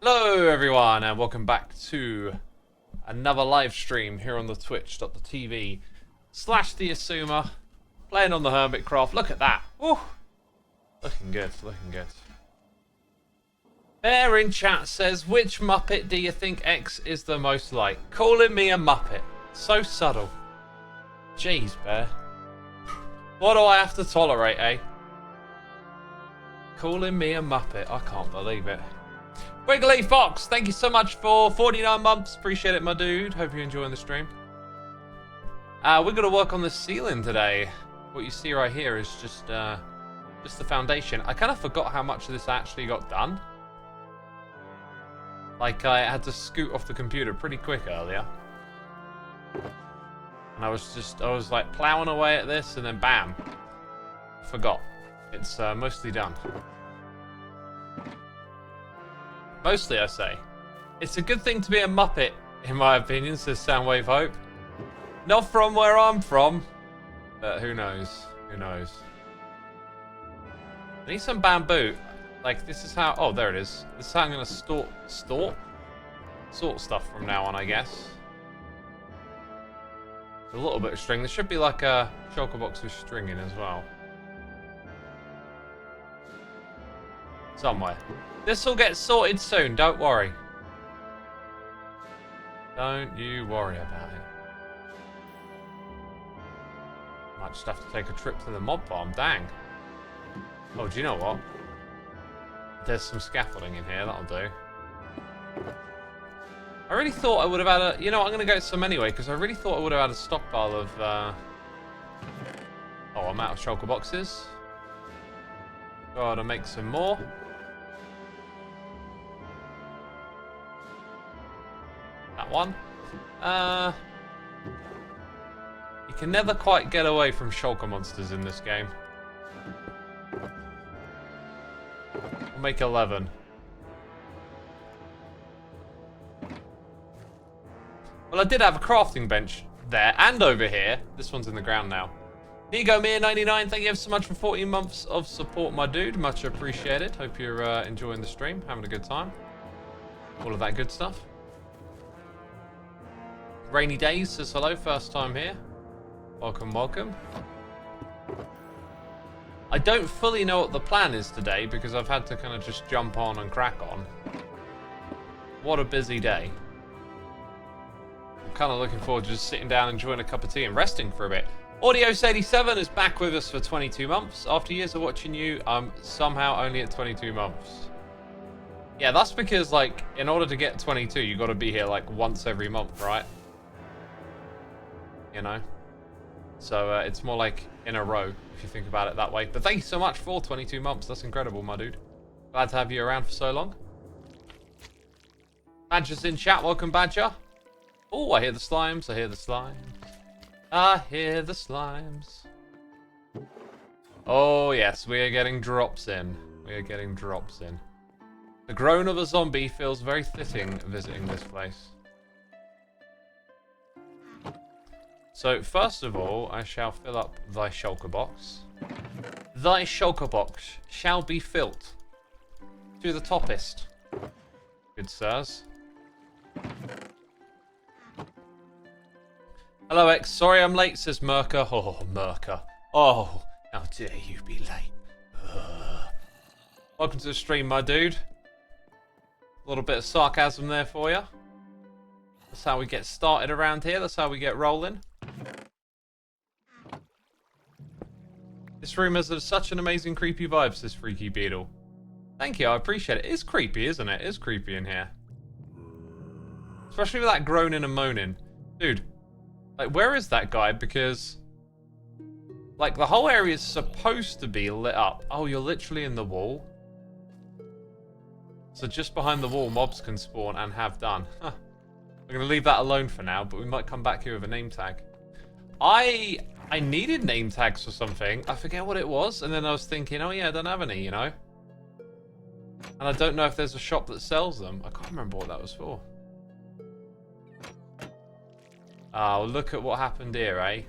Hello everyone and welcome back to another live stream here on the twitch.tv / the Xisuma, playing on the Hermitcraft. Look at that. Woo! Looking good, looking good. Bear in chat says, which Muppet do you think X is the most like? Calling me a Muppet. So subtle. Jeez, Bear. What do I have to tolerate, eh? Calling me a Muppet. I can't believe it. Wiggly Fox, thank you so much for 49 months. Appreciate it, my dude. Hope you're enjoying the stream. We're going to work on the ceiling today. What you see right here is just the foundation. I kind of forgot how much of this actually got done. Like, I had to scoot off the computer pretty quick earlier. And I was like plowing away at this and then bam. Forgot. It's mostly done. Mostly, I say. It's a good thing to be a Muppet, in my opinion, says Soundwave Hope. Not from where I'm from, but who knows? Who knows? I need some bamboo. Like, this is how... Oh, there it is. This is how I'm going to sort stuff from now on, I guess. A little bit of string. There should be like a shulker box with string in as well. Somewhere. This will get sorted soon, don't worry. Don't you worry about it. Might just have to take a trip to the mob farm, dang. Oh, do you know what? There's some scaffolding in here, that'll do. I really thought I would have had a... You know what, I'm going to get some anyway, because I really thought I would have had a stockpile of... Oh, I'm out of shulker boxes. Gotta make some more. That one. You can never quite get away from shulker monsters in this game. We'll make 11. Well, I did have a crafting bench there and over here. This one's in the ground now. Nigo Mir 99, thank you ever so much for 14 months of support, my dude. Much appreciated. Hope you're enjoying the stream, having a good time. All of that good stuff. Rainy Days says hello, first time here. Welcome, welcome. I don't fully know what the plan is today because I've had to kind of just jump on and crack on. What a busy day. I'm kind of looking forward to just sitting down, enjoying a cup of tea and resting for a bit. Audios87 is back with us for 22 months. After years of watching you, I'm somehow only at 22 months. Yeah, that's because, like, in order to get 22, you got to be here, like, once every month, right? You know? So, it's more like in a row, if you think about it that way. But thank you so much for 22 months. That's incredible, my dude. Glad to have you around for so long. Badger's in chat. Welcome, Badger. Oh, I hear the slimes. I hear the slimes. I hear the slimes. Oh, yes. We are getting drops in. We are getting drops in. The groan of a zombie feels very fitting visiting this place. So, first of all, I shall fill up thy shulker box. Thy shulker box shall be filled to the toppest. Good sirs. Hello, X. Sorry I'm late, says Merker. Oh, Merker. Oh, how dare you be late. Welcome to the stream, my dude. A little bit of sarcasm there for you. That's how we get started around here. That's how we get rolling. This room has such an amazing creepy vibe, says Freaky Beetle. Thank you, I appreciate it. It is creepy, isn't it? It is creepy in here. Especially with that groaning and moaning. Dude, like, where is that guy? Because, like, the whole area is supposed to be lit up. Oh, you're literally in the wall. So just behind the wall, mobs can spawn and have done. Huh. We're going to leave that alone for now, but we might come back here with a name tag. I needed name tags for something. I forget what it was. And then I was thinking, oh yeah, I don't have any, you know. And I don't know if there's a shop that sells them. I can't remember what that was for. Oh, look at what happened here, eh?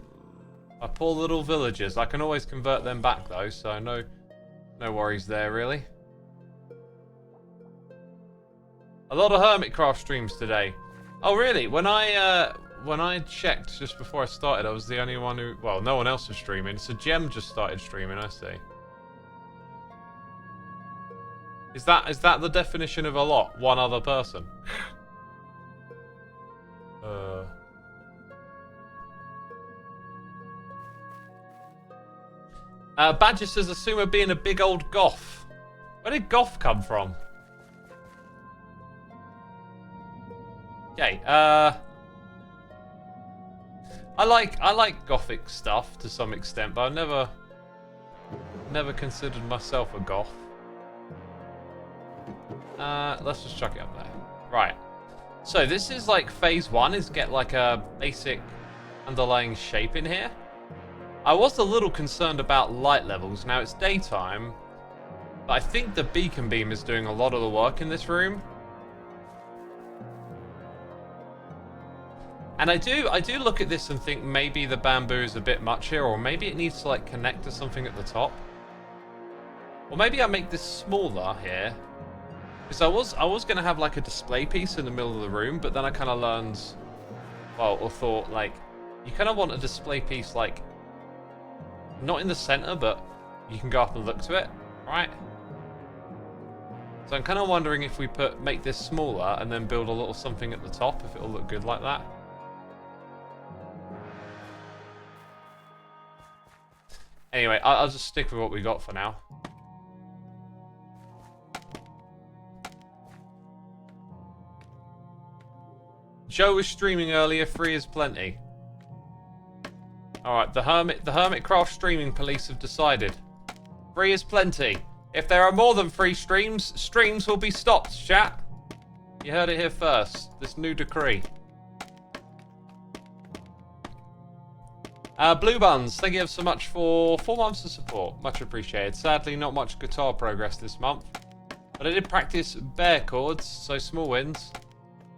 My poor little villagers. I can always convert them back, though, so no worries there, really. A lot of Hermitcraft streams today. Oh, really? When I checked just before I started, I was the only one who... Well, no one else was streaming. So Gem just started streaming, I see. Is that the definition of a lot? One other person? Badger says Xisuma being a big old goth. Where did goth come from? Okay, I like gothic stuff to some extent, but I've never considered myself a goth. Let's just chuck it up there. Right. So this is like phase 1, is get like a basic underlying shape in here. I was a little concerned about light levels. Now it's daytime, but I think the beacon beam is doing a lot of the work in this room. And I do look at this and think maybe the bamboo is a bit much here, or maybe it needs to like connect to something at the top. Or maybe I make this smaller here. Because I was going to have like a display piece in the middle of the room, but then I kind of learned, well, or thought like, you kind of want a display piece like, not in the center, but you can go up and look to it, right? So I'm kind of wondering if we make this smaller and then build a little something at the top, if it'll look good like that. Anyway, I'll just stick with what we got for now. Joe was streaming earlier, free is plenty. Alright, the Hermitcraft streaming police have decided. Free is plenty. If there are more than 3 streams, streams will be stopped, chat. You heard it here first. This new decree. Blue Buns, thank you so much for 4 months of support. Much appreciated. Sadly, not much guitar progress this month. But I did practice bare chords, so small wins.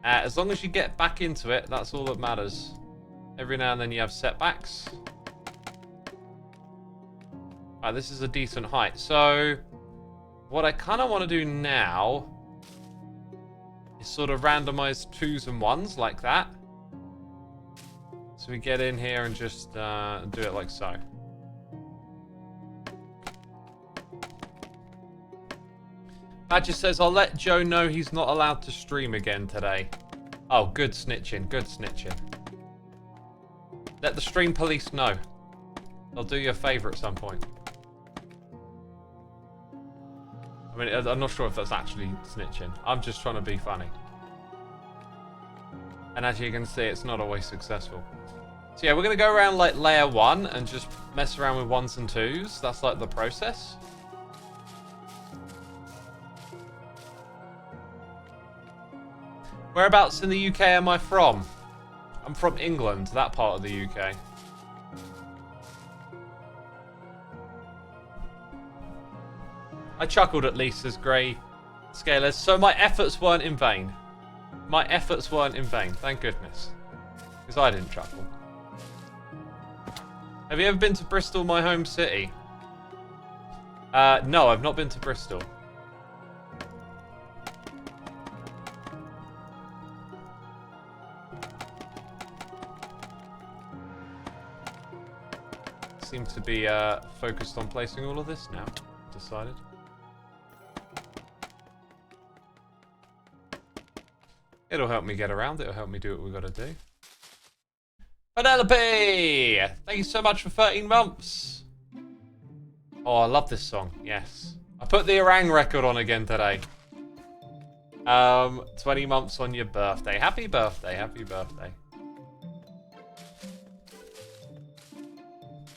As long as you get back into it, that's all that matters. Every now and then you have setbacks. Alright, this is a decent height. So, what I kind of want to do now is sort of randomize 2s and 1s like that. So we get in here and just do it like so. Badger says, I'll let Joe know he's not allowed to stream again today. Oh, good snitching, good snitching. Let the stream police know. They'll do you a favour at some point. I mean, I'm not sure if that's actually snitching. I'm just trying to be funny. And as you can see, it's not always successful. So yeah, we're going to go around like layer 1 and just mess around with 1s and 2s. That's like the process. Whereabouts in the UK am I from? I'm from England, that part of the UK. I chuckled at Lisa's grey scalers, so my efforts weren't in vain. My efforts weren't in vain, thank goodness. Because I didn't chuckle. Have you ever been to Bristol, my home city? No, I've not been to Bristol. Seem to be focused on placing all of this now. Decided. It'll help me get around. It'll help me do what we've got to do. Penelope! Thank you so much for 13 months. Oh, I love this song. Yes. I put the Orang record on again today. 20 months on your birthday. Happy birthday. Happy birthday.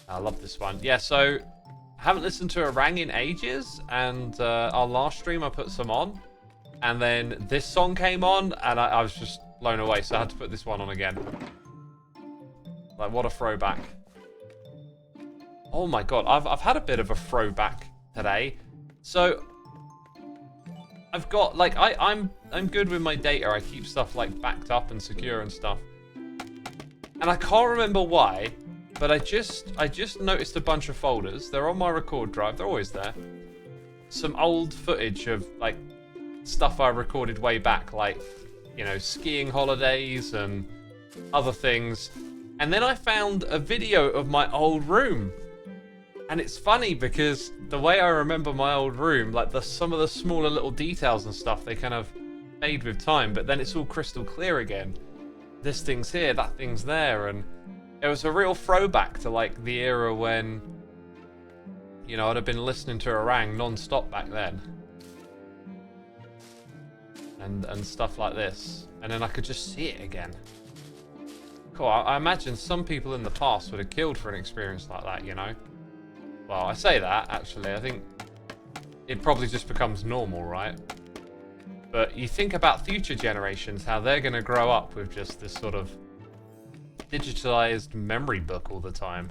I love this one. Yeah, so I haven't listened to Orang in ages, and our last stream I put some on, and then this song came on, and I was just blown away, so I had to put this one on again. Like, what a throwback. Oh my god, I've had a bit of a throwback today. So I've got, like, I'm good with my data. I keep stuff like backed up and secure and stuff. And I can't remember why, but I just noticed a bunch of folders. They're on my record drive. They're always there. Some old footage of like stuff I recorded way back, like, you know, skiing holidays and other things. And then I found a video of my old room. And it's funny because the way I remember my old room, like some of the smaller little details and stuff, they kind of fade with time, but then it's all crystal clear again. This thing's here, that thing's there, and it was a real throwback to like the era when, you know, I'd have been listening to Orang non-stop back then. And stuff like this. And then I could just see it again. Cool, I imagine some people in the past would have killed for an experience like that, you know? Well, I say that, actually. I think it probably just becomes normal, right? But you think about future generations, how they're going to grow up with just this sort of digitalized memory book all the time.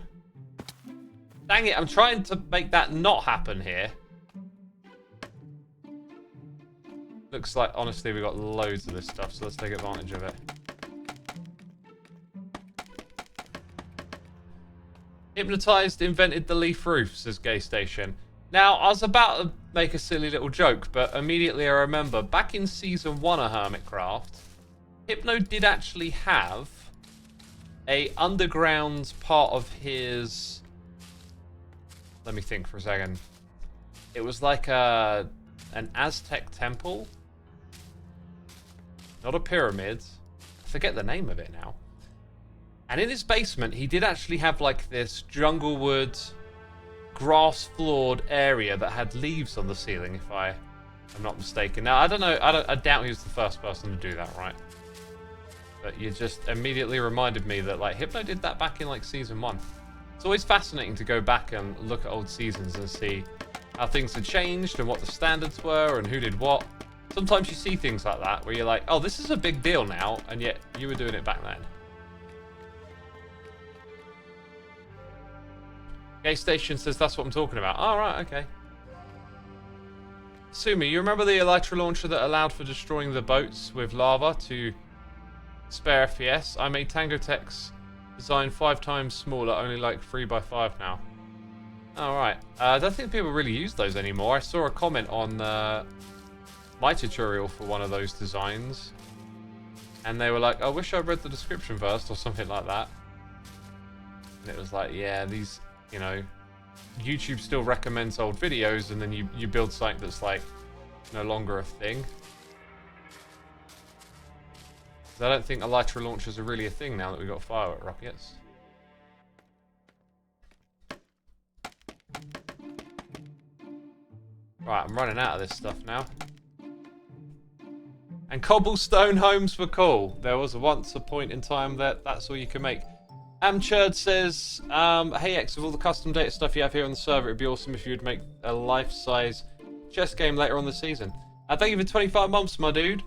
Dang it, I'm trying to make that not happen here. Looks like, honestly, we've got loads of this stuff, so let's take advantage of it. Hypnotized invented the leaf roof, says Gay Station. Now, I was about to make a silly little joke, but immediately I remember, back in Season 1 of Hermitcraft, Hypno did actually have a underground part of his... Let me think for a second. It was like an Aztec temple. Not a pyramid. I forget the name of it now. And in his basement, he did actually have like this junglewood, grass-floored area that had leaves on the ceiling, if I am not mistaken. Now, I don't know. I doubt he was the first person to do that, right? But you just immediately reminded me that like Hypno did that back in like Season 1. It's always fascinating to go back and look at old seasons and see how things had changed and what the standards were and who did what. Sometimes you see things like that where you're like, oh, this is a big deal now, and yet you were doing it back then. Gay Station says that's what I'm talking about. Oh, right, okay. Sumi, you remember the elytra launcher that allowed for destroying the boats with lava to spare FPS? I made Tango Tech's design 5 times smaller, only like 3x5 now. Alright. I don't think people really use those anymore. I saw a comment on my tutorial for one of those designs. And they were like, I wish I read the description first or something like that. And it was like, yeah, these, you know, YouTube still recommends old videos and then you build something that's like no longer a thing. I don't think elytra launchers are really a thing now that we've got firework rockets. Right, I'm running out of this stuff now. And cobblestone homes were cool. There was once a point in time that that's all you can make. Amchurd says, hey X, with all the custom data stuff you have here on the server, it'd be awesome if you would make a life-size chess game later on the season. Thank you for 25 months, my dude.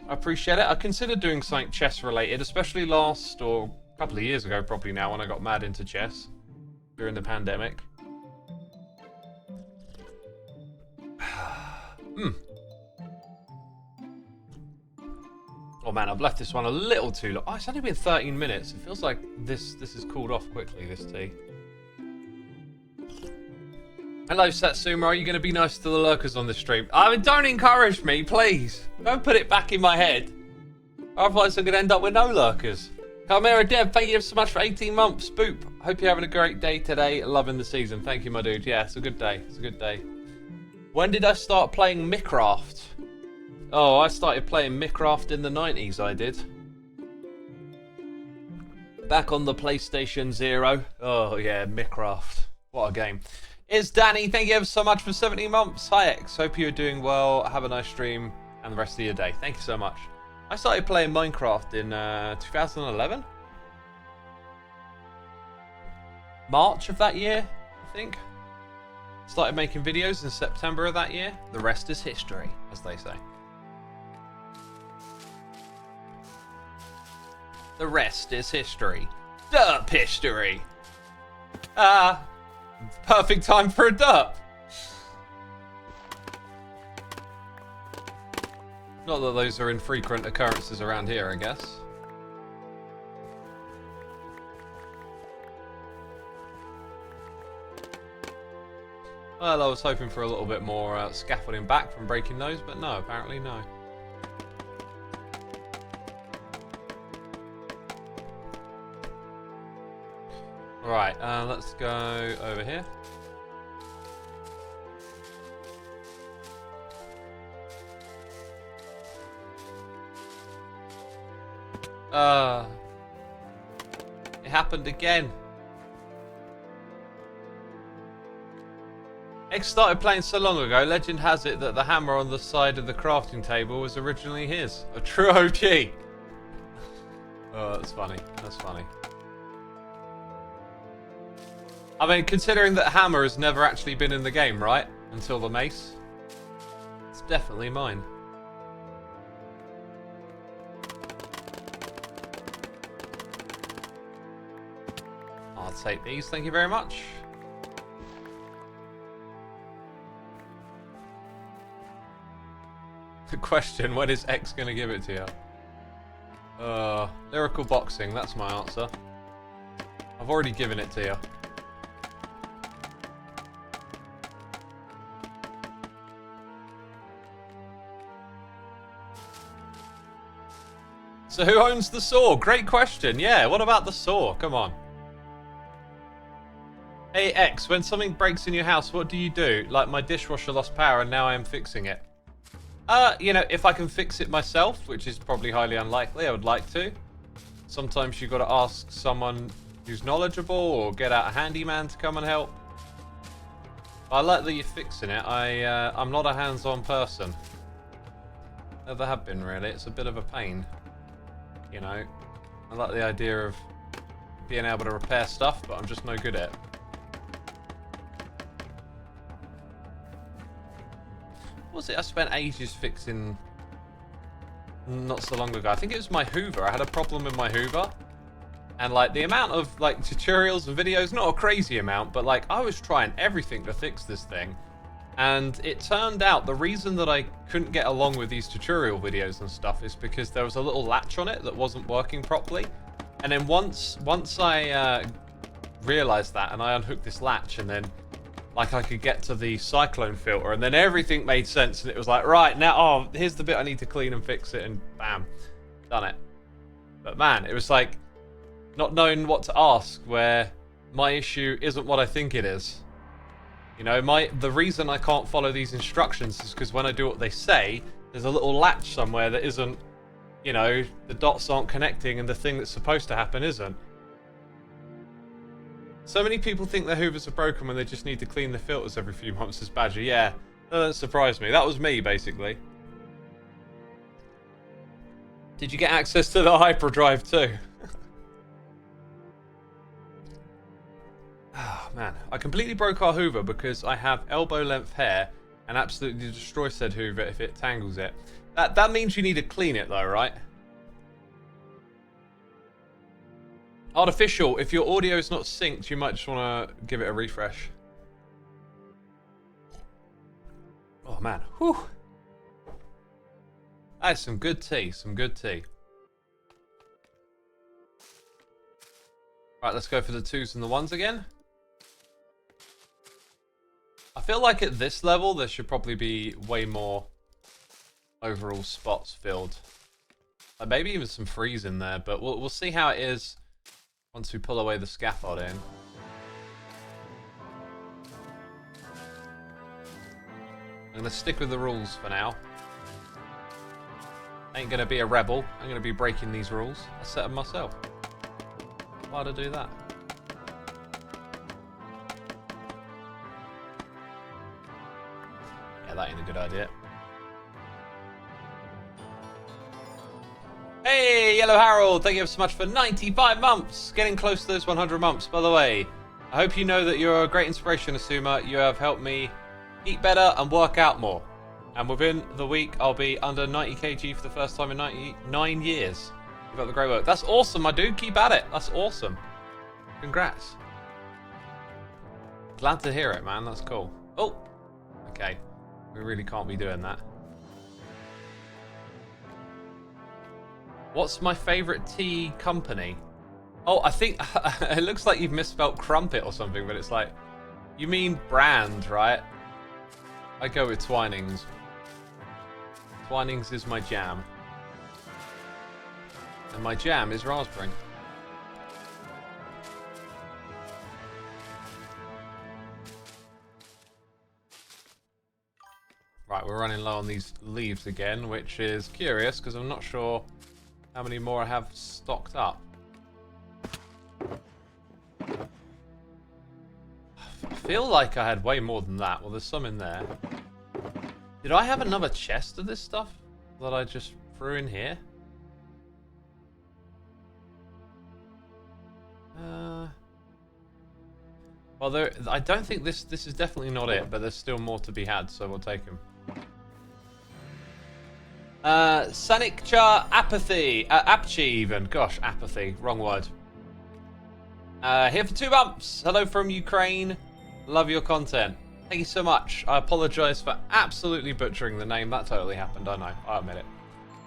I appreciate it. I considered doing something chess related, especially last, or a couple of years ago probably now, when I got mad into chess during the pandemic. Oh man, I've left this one a little too long. Oh, it's only been 13 minutes. It feels like this has cooled off quickly, this tea. Hello, Satsuma. Are you going to be nice to the lurkers on the stream? I mean, don't encourage me, please. Don't put it back in my head. Otherwise, I'm going to end up with no lurkers. Chimera Dev, thank you so much for 18 months. Boop. Hope you're having a great day today. Loving the season. Thank you, my dude. Yeah, it's a good day. It's a good day. When did I start playing Minecraft? Oh, I started playing Minecraft in the 90s, I did. Back on the PlayStation 0. Oh, yeah, Minecraft. What a game. It's Danny. Thank you ever so much for 17 months. Hi, X. Hope you're doing well. Have a nice stream and the rest of your day. Thank you so much. I started playing Minecraft in 2011. March of that year, I think. Started making videos in September of that year. The rest is history, as they say. The rest is history. Derp history. Perfect time for a derp. Not that those are infrequent occurrences around here, I guess. Well, I was hoping for a little bit more scaffolding back from breaking those, but no, apparently no. Right, let's go over here. It happened again. X started playing so long ago, legend has it that the hammer on the side of the crafting table was originally his. A true OG. Oh, that's funny. That's funny. I mean, considering that hammer has never actually been in the game, right? Until the mace. It's definitely mine. I'll take these, thank you very much. The question, when is X going to give it to you? Lyrical boxing, that's my answer. I've already given it to you. So who owns the saw? Great question. Yeah, what about the saw? Come on. Hey X, when something breaks in your house, what do you do? Like, my dishwasher lost power and now I am fixing it. You know, if I can fix it myself, which is probably highly unlikely, I would like to. Sometimes you've got to ask someone who's knowledgeable or get out a handyman to come and help. I like that you're fixing it. I'm not a hands-on person. Never have been, really. It's a bit of a pain. You know, I like the idea of being able to repair stuff, but I'm just no good at it. What was it I spent ages fixing not so long ago? I think it was my Hoover. I had a problem with my Hoover. And like the amount of like tutorials and videos, not a crazy amount, but like I was trying everything to fix this thing. And it turned out the reason that I couldn't get along with these tutorial videos and stuff is because there was a little latch on it that wasn't working properly. And then once I realized that and I unhooked this latch and then like I could get to the cyclone filter and then everything made sense and it was like, right, now, oh, here's the bit I need to clean and fix it and bam, done it. But man, it was like not knowing what to ask where my issue isn't what I think it is. You know, the reason I can't follow these instructions is because when I do what they say, there's a little latch somewhere that isn't, you know, the dots aren't connecting and the thing that's supposed to happen isn't. So many people think their Hoovers are broken when they just need to clean the filters every few months as Badger. Yeah, that doesn't surprise me. That was me, basically. Did you get access to the hyperdrive too? Oh, man. I completely broke our Hoover because I have elbow-length hair and absolutely destroy said Hoover if it tangles it. That means you need to clean it though, right? Artificial, if your audio is not synced, you might just want to give it a refresh. Oh, man. Whew. That's some good tea, some good tea. Right, let's go for the 2s and the 1s again. I feel like at this level, there should probably be way more overall spots filled. Like maybe even some freeze in there, but we'll see how it is once we pull away the scaffolding. I'm going to stick with the rules for now. I ain't going to be a rebel. I'm going to be breaking these rules. I set them myself. Why'd I do that? Yeah, that ain't a good idea. Hey, Yellow Harold, thank you so much for 95 months. Getting close to those 100 months, by the way. I hope you know that you're a great inspiration, Xisuma. You have helped me eat better and work out more. And within the week, I'll be under 90 kg for the first time in 99 years. Keep up the great work. That's awesome, my dude. Keep at it. That's awesome. Congrats. Glad to hear it, man. That's cool. Oh, okay. We really can't be doing that. What's my favourite tea company? Oh, I think it looks like you've misspelled crumpet or something, but it's like, you mean brand, right? I go with Twinings. Twinings is my jam. And my jam is raspberry. Right, we're running low on these leaves again, which is curious because I'm not sure how many more I have stocked up. I feel like I had way more than that. Well, there's some in there. Did I have another chest of this stuff that I just threw in here? Well, I don't think this is definitely not it, but there's still more to be had, so we'll take them. Sanikcha apathy, apathy even. Gosh, apathy, wrong word. Here for 2 months. Hello from Ukraine. Love your content. Thank you so much. I apologise for absolutely butchering the name. That totally happened. I know. I admit it.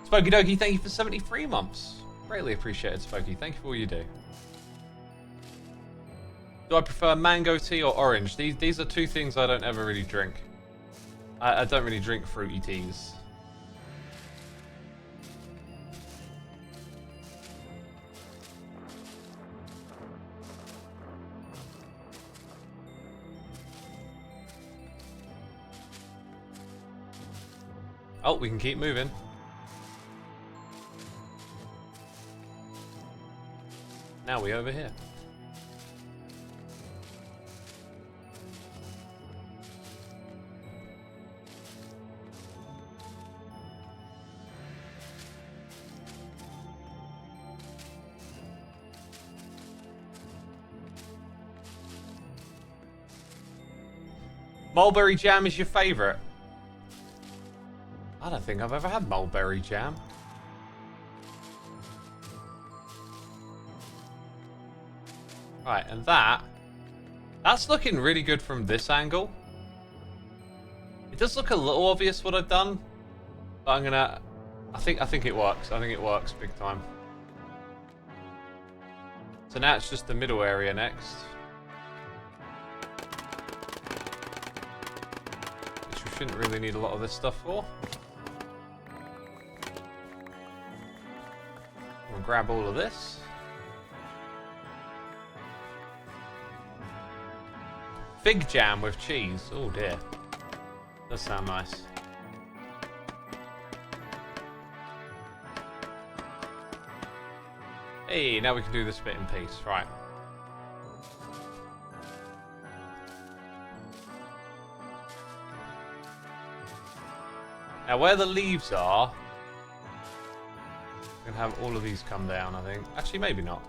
Spooky Dokie, thank you for 73 months. Greatly appreciated, Spooky. Thank you for all you do. Do I prefer mango tea or orange? These are 2 things I don't ever really drink. I don't really drink fruity teas. Oh, we can keep moving. Now we over here. Mulberry jam is your favourite? I don't think I've ever had mulberry jam. Right, and that's looking really good from this angle. It does look a little obvious what I've done, but I'm gonna. I think it works. I think it works big time. So now it's just the middle area next. Which we shouldn't really need a lot of this stuff for. We'll grab all of this. Fig jam with cheese. Oh dear. Does sound nice. Hey, now we can do this bit in peace. Right. Now where the leaves are, we can have all of these come down, I think. Actually, maybe not.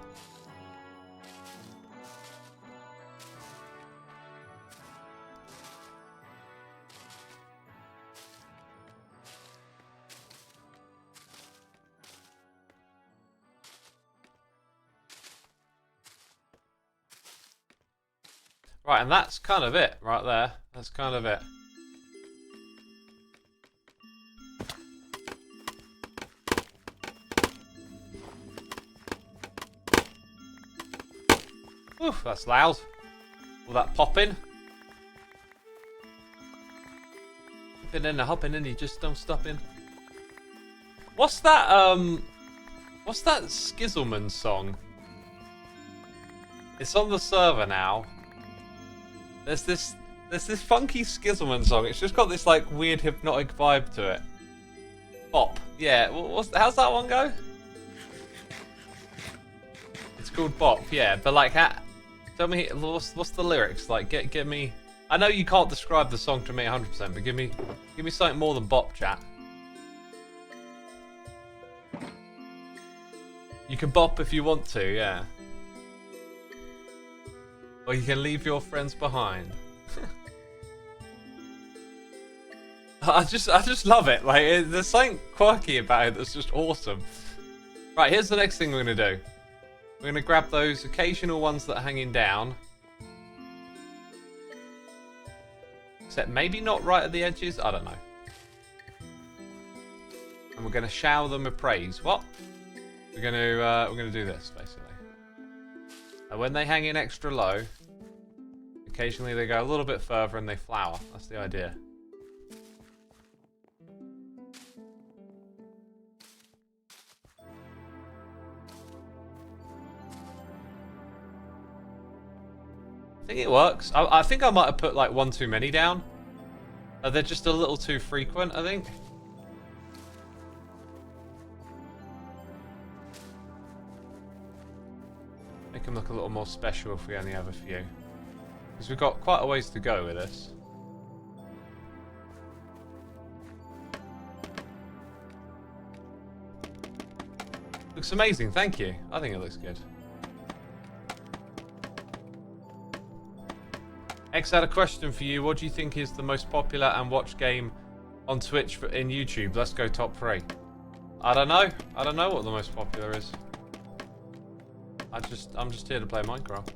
Right, and that's kind of it right there. That's kind of it. Oof, that's loud. All that popping. Hopping in and hopping in, you just don't stop in. What's that Xisuma song? It's on the server now. There's this funky Xisuma song. It's just got this like weird hypnotic vibe to it. Bop. Yeah, how's that one go? It's called Bop, yeah, but like tell me what's the lyrics? Like give me. I know you can't describe the song to me 100%, but give me something more than bop, chat. You can bop if you want to, yeah. Or you can leave your friends behind. I just love it. Like there's something quirky about it that's just awesome. Right, here's the next thing we're gonna do. We're gonna grab those occasional ones that are hanging down. Except maybe not right at the edges. I don't know. And we're gonna shower them with praise. What? We're gonna do this basically. And when they hang in extra low, occasionally they go a little bit further and they flower. That's the idea. think it works. I think I might have put like one too many down. They're just a little too frequent, I think. Make them look a little more special if we only have a few. Because we've got quite a ways to go with this. Looks amazing, thank you. I think it looks good. X had a question for you. What do you think is the most popular and watched game on Twitch in YouTube? Let's go top 3. I don't know. I don't know what the most popular is. I'm just here to play Minecraft.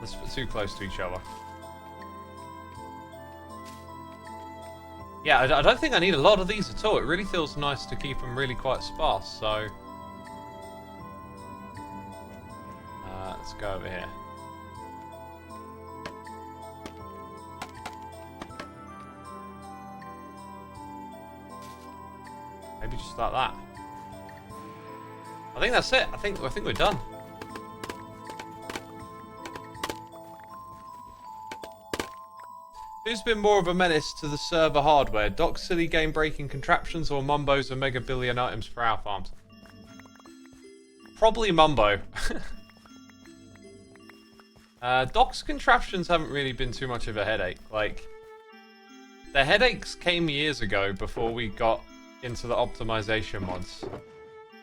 Let's put too close to each other. Yeah, I don't think I need a lot of these at all. It really feels nice to keep them really quite sparse, so... let's go over here. Maybe just like that. I think that's it. I think we're done. Who's been more of a menace to the server hardware? Doc's silly game-breaking contraptions or Mumbo's a mega billion items for our farms? Probably Mumbo. Doc's contraptions haven't really been too much of a headache. Like, the headaches came years ago before we got into the optimization mods.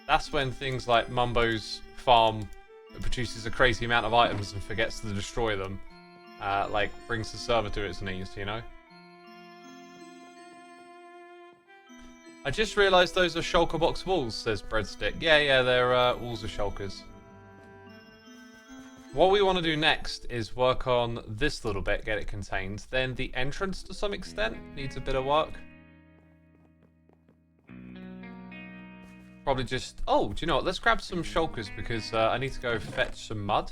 That's when things like Mumbo's farm that produces a crazy amount of items and forgets to destroy them. Like, brings the server to its knees, you know? I just realised those are shulker box walls, says Breadstick. Yeah, they're walls of shulkers. What we want to do next is work on this little bit, get it contained. Then the entrance, to some extent, needs a bit of work. Probably just... Oh, do you know what? Let's grab some shulkers because I need to go fetch some mud.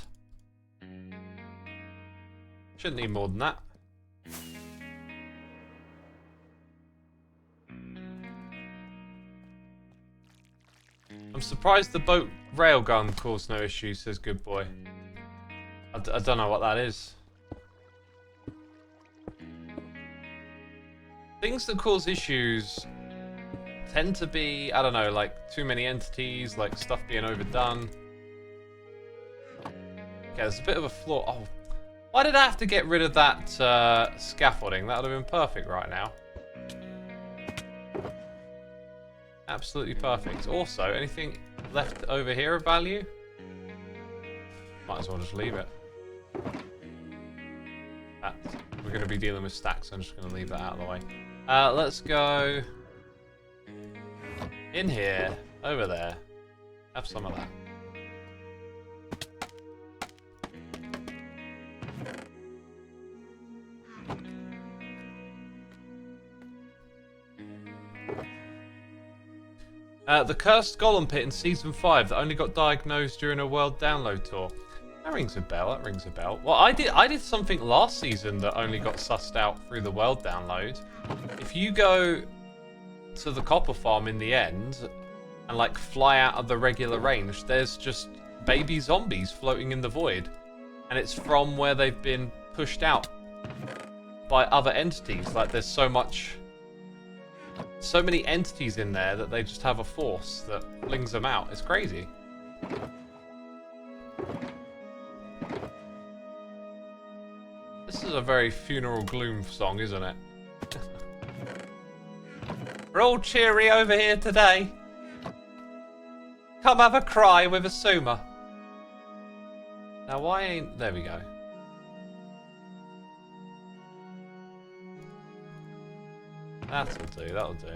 Shouldn't need more than that. I'm surprised the boat railgun caused no issues, says Good Boy. I don't know what that is. Things that cause issues tend to be, I don't know, like too many entities, like stuff being overdone. Okay, there's a bit of a flaw. Oh. Why did I have to get rid of that scaffolding? That would have been perfect right now. Absolutely perfect. Also, anything left over here of value? Might as well just leave it. We're going to be dealing with stacks, so I'm just going to leave that out of the way. Let's go in here, over there. Have some of that. The cursed golem pit in season 5 that only got diagnosed during a world download tour. That rings a bell. That rings a bell. Well, I did something last season that only got sussed out through the world download. If you go to the copper farm in the end and like fly out of the regular range, there's just baby zombies floating in the void, and it's from where they've been pushed out by other entities. Like there's so many entities in there that they just have a force that flings them out. It's crazy. This is a very funeral gloom song, isn't it? We're all cheery over here today. Come have a cry with Xisuma. Now why ain't... There we go. That'll do, that'll do.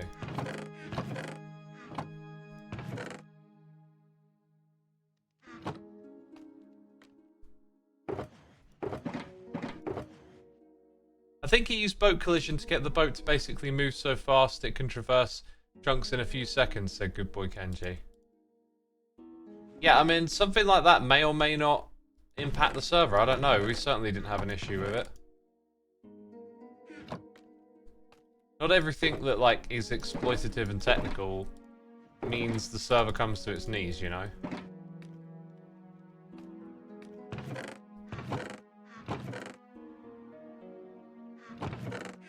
I think he used boat collision to get the boat to basically move so fast it can traverse chunks in a few seconds, said Good Boy Kenji. Yeah, I mean, something like that may or may not impact the server. I don't know. We certainly didn't have an issue with it. Not everything that, like, is exploitative and technical means the server comes to its knees, you know?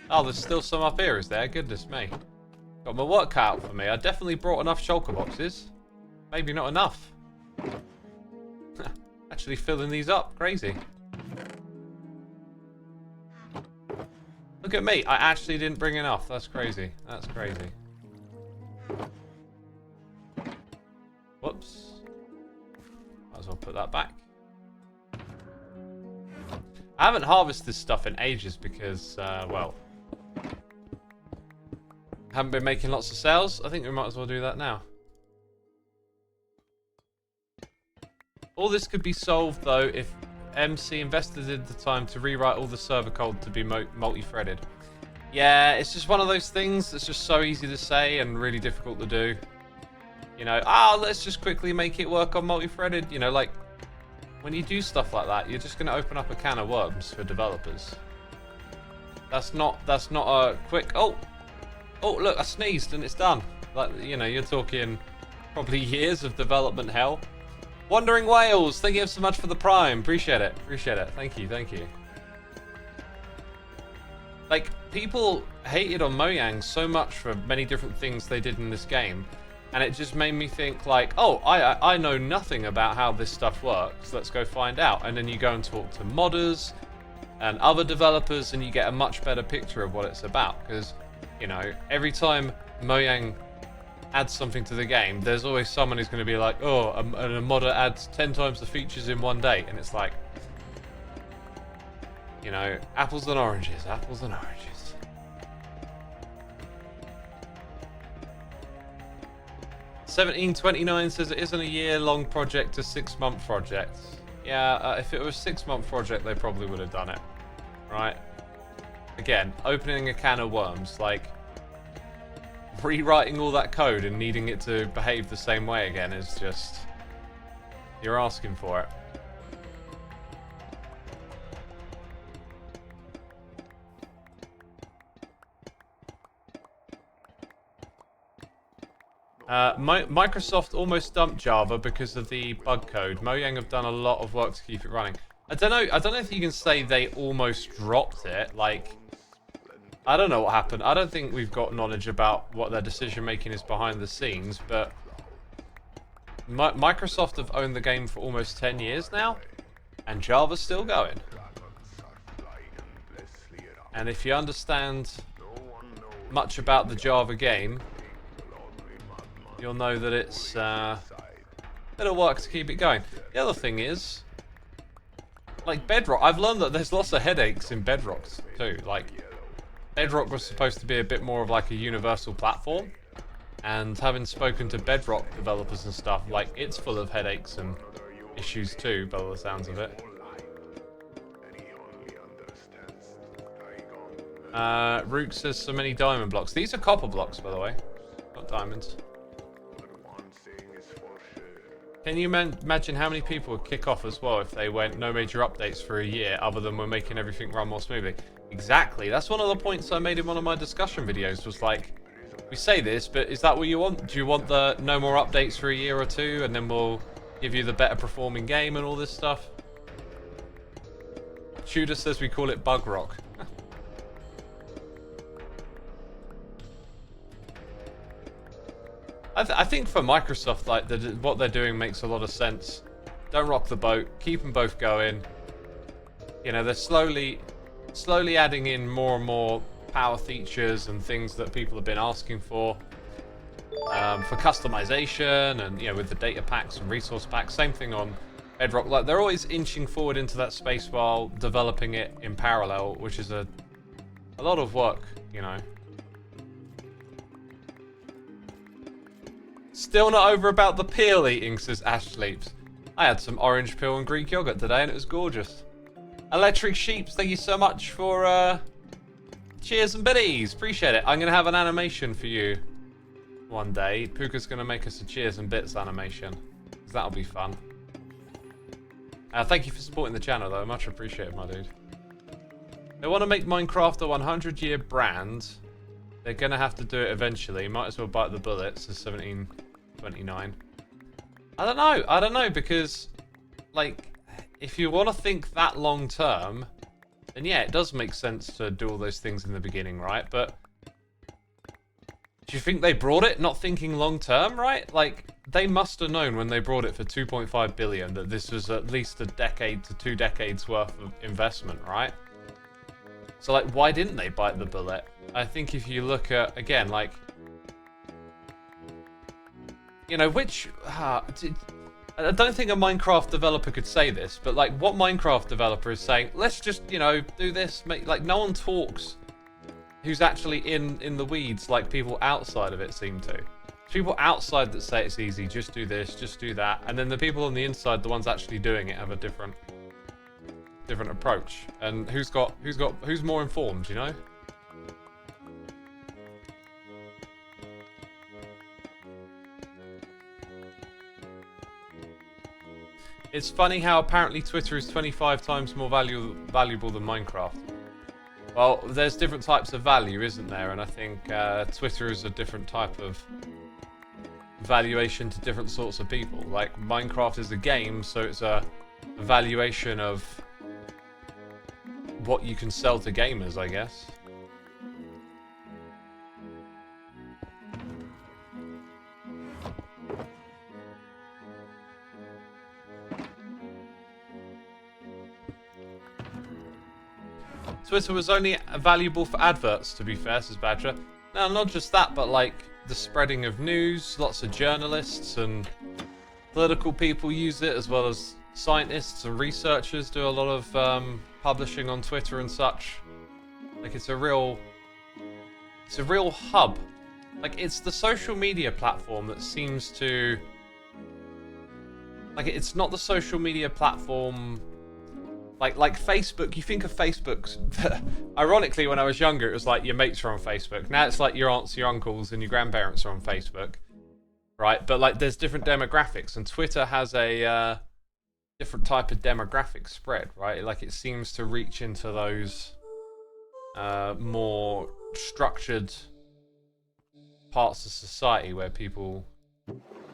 Oh, there's still some up here, is there? Goodness me. Got my work cut out for me. I definitely brought enough shulker boxes. Maybe not enough. Actually filling these up. Crazy. Look at me. I actually didn't bring enough. That's crazy. That's crazy. Whoops. Might as well put that back. I haven't harvested this stuff in ages because, well, haven't been making lots of sales. I think we might as well do that now. All this could be solved, though, if MC invested in the time to rewrite all the server code to be multi-threaded. Yeah, it's just one of those things that's just so easy to say and really difficult to do. You know, let's just quickly make it work on multi-threaded. You know, like, when you do stuff like that, you're just going to open up a can of worms for developers. That's not a quick... Oh, look, I sneezed and it's done. Like, you know, you're talking probably years of development hell. Wandering Whales, thank you so much for the Prime. Appreciate it. Appreciate it. Thank you. Thank you. Like, people hated on Mojang so much for many different things they did in this game. And it just made me think, like, oh, I know nothing about how this stuff works. Let's go find out. And then you go and talk to modders and other developers and you get a much better picture of what it's about. Because, you know, every time Mojang adds something to the game, there's always someone who's going to be like, oh, a modder adds 10 times the features in one day. And it's like, you know, apples and oranges, apples and oranges. 1729 says it isn't a year-long project, a 6-month project. Yeah, if it was a 6-month project, they probably would have done it. Right? Again, opening a can of worms, like, rewriting all that code and needing it to behave the same way again is just... You're asking for it. Microsoft almost dumped Java because of the bug code. Mojang have done a lot of work to keep it running. I don't know if you can say they almost dropped it. Like, I don't know what happened. I don't think we've got knowledge about what their decision making is behind the scenes, but Microsoft have owned the game for almost 10 years now, and Java's still going. And if you understand much about the Java game, you'll know that it's a bit of work to keep it going. The other thing is, like Bedrock, I've learned that there's lots of headaches in Bedrock too. Like, Bedrock was supposed to be a bit more of like a universal platform, and having spoken to Bedrock developers and stuff, like, it's full of headaches and issues too, by the sounds of it. Rook says so many diamond blocks. These are copper blocks, by the way, not diamonds. Can you imagine how many people would kick off as well if they went no major updates for a year other than we're making everything run more smoothly? Exactly. That's one of the points I made in one of my discussion videos, was like, we say this, but is that what you want? Do you want the no more updates for a year or two and then we'll give you the better performing game and all this stuff? Tudor says we call it bug rock. I think for Microsoft, like, what they're doing makes a lot of sense. Don't rock the boat. Keep them both going. You know, they're slowly adding in more and more power features and things that people have been asking for customization, and, you know, with the data packs and resource packs. Same thing on Bedrock. Like, they're always inching forward into that space while developing it in parallel, which is a lot of work, you know. Still not over about the peel eating, says Ash Sleeps. I had some orange peel and Greek yogurt today and it was gorgeous. Electric Sheeps, thank you so much for cheers and biddies. Appreciate it. I'm going to have an animation for you one day. Puka's going to make us a cheers and bits animation. That'll be fun. Thank you for supporting the channel though. Much appreciated, my dude. They want to make Minecraft a 100-year brand. They're gonna have to do it eventually. Might as well bite the bullet. So 1729. I don't know because, like, if you want to think that long term, then yeah, it does make sense to do all those things in the beginning, right? But do you think they brought it not thinking long term, right? Like, they must have known when they brought it for 2.5 billion that this was at least a decade to 2 decades worth of investment, right? So, like, why didn't they bite the bullet? I think if you look at, again, like, you know, which... I don't think a Minecraft developer could say this, but, like, what Minecraft developer is saying, let's just, you know, do this, like, no one talks who's actually in the weeds like people outside of it seem to. People outside that say it's easy, just do this, just do that, and then the people on the inside, the ones actually doing it, have a different approach. And who's more informed, you know? It's funny how apparently Twitter is 25 times more valuable than Minecraft. Well, there's different types of value, isn't there? And I think Twitter is a different type of valuation to different sorts of people. Like, Minecraft is a game, so it's a valuation of what you can sell to gamers, I guess. Twitter was only valuable for adverts, to be fair, says Badger. No, not just that, but like the spreading of news. Lots of journalists and political people use it, as well as scientists and researchers do a lot of publishing on Twitter and such. Like, it's a real hub. Like, it's the social media platform that seems to... Like, it's not the social media platform... Like Facebook, you think of Facebook's... Ironically, when I was younger, it was like your mates are on Facebook. Now it's like your aunts, your uncles, and your grandparents are on Facebook. Right? But, like, there's different demographics, and Twitter has a different type of demographic spread, right? Like, it seems to reach into those more structured parts of society where people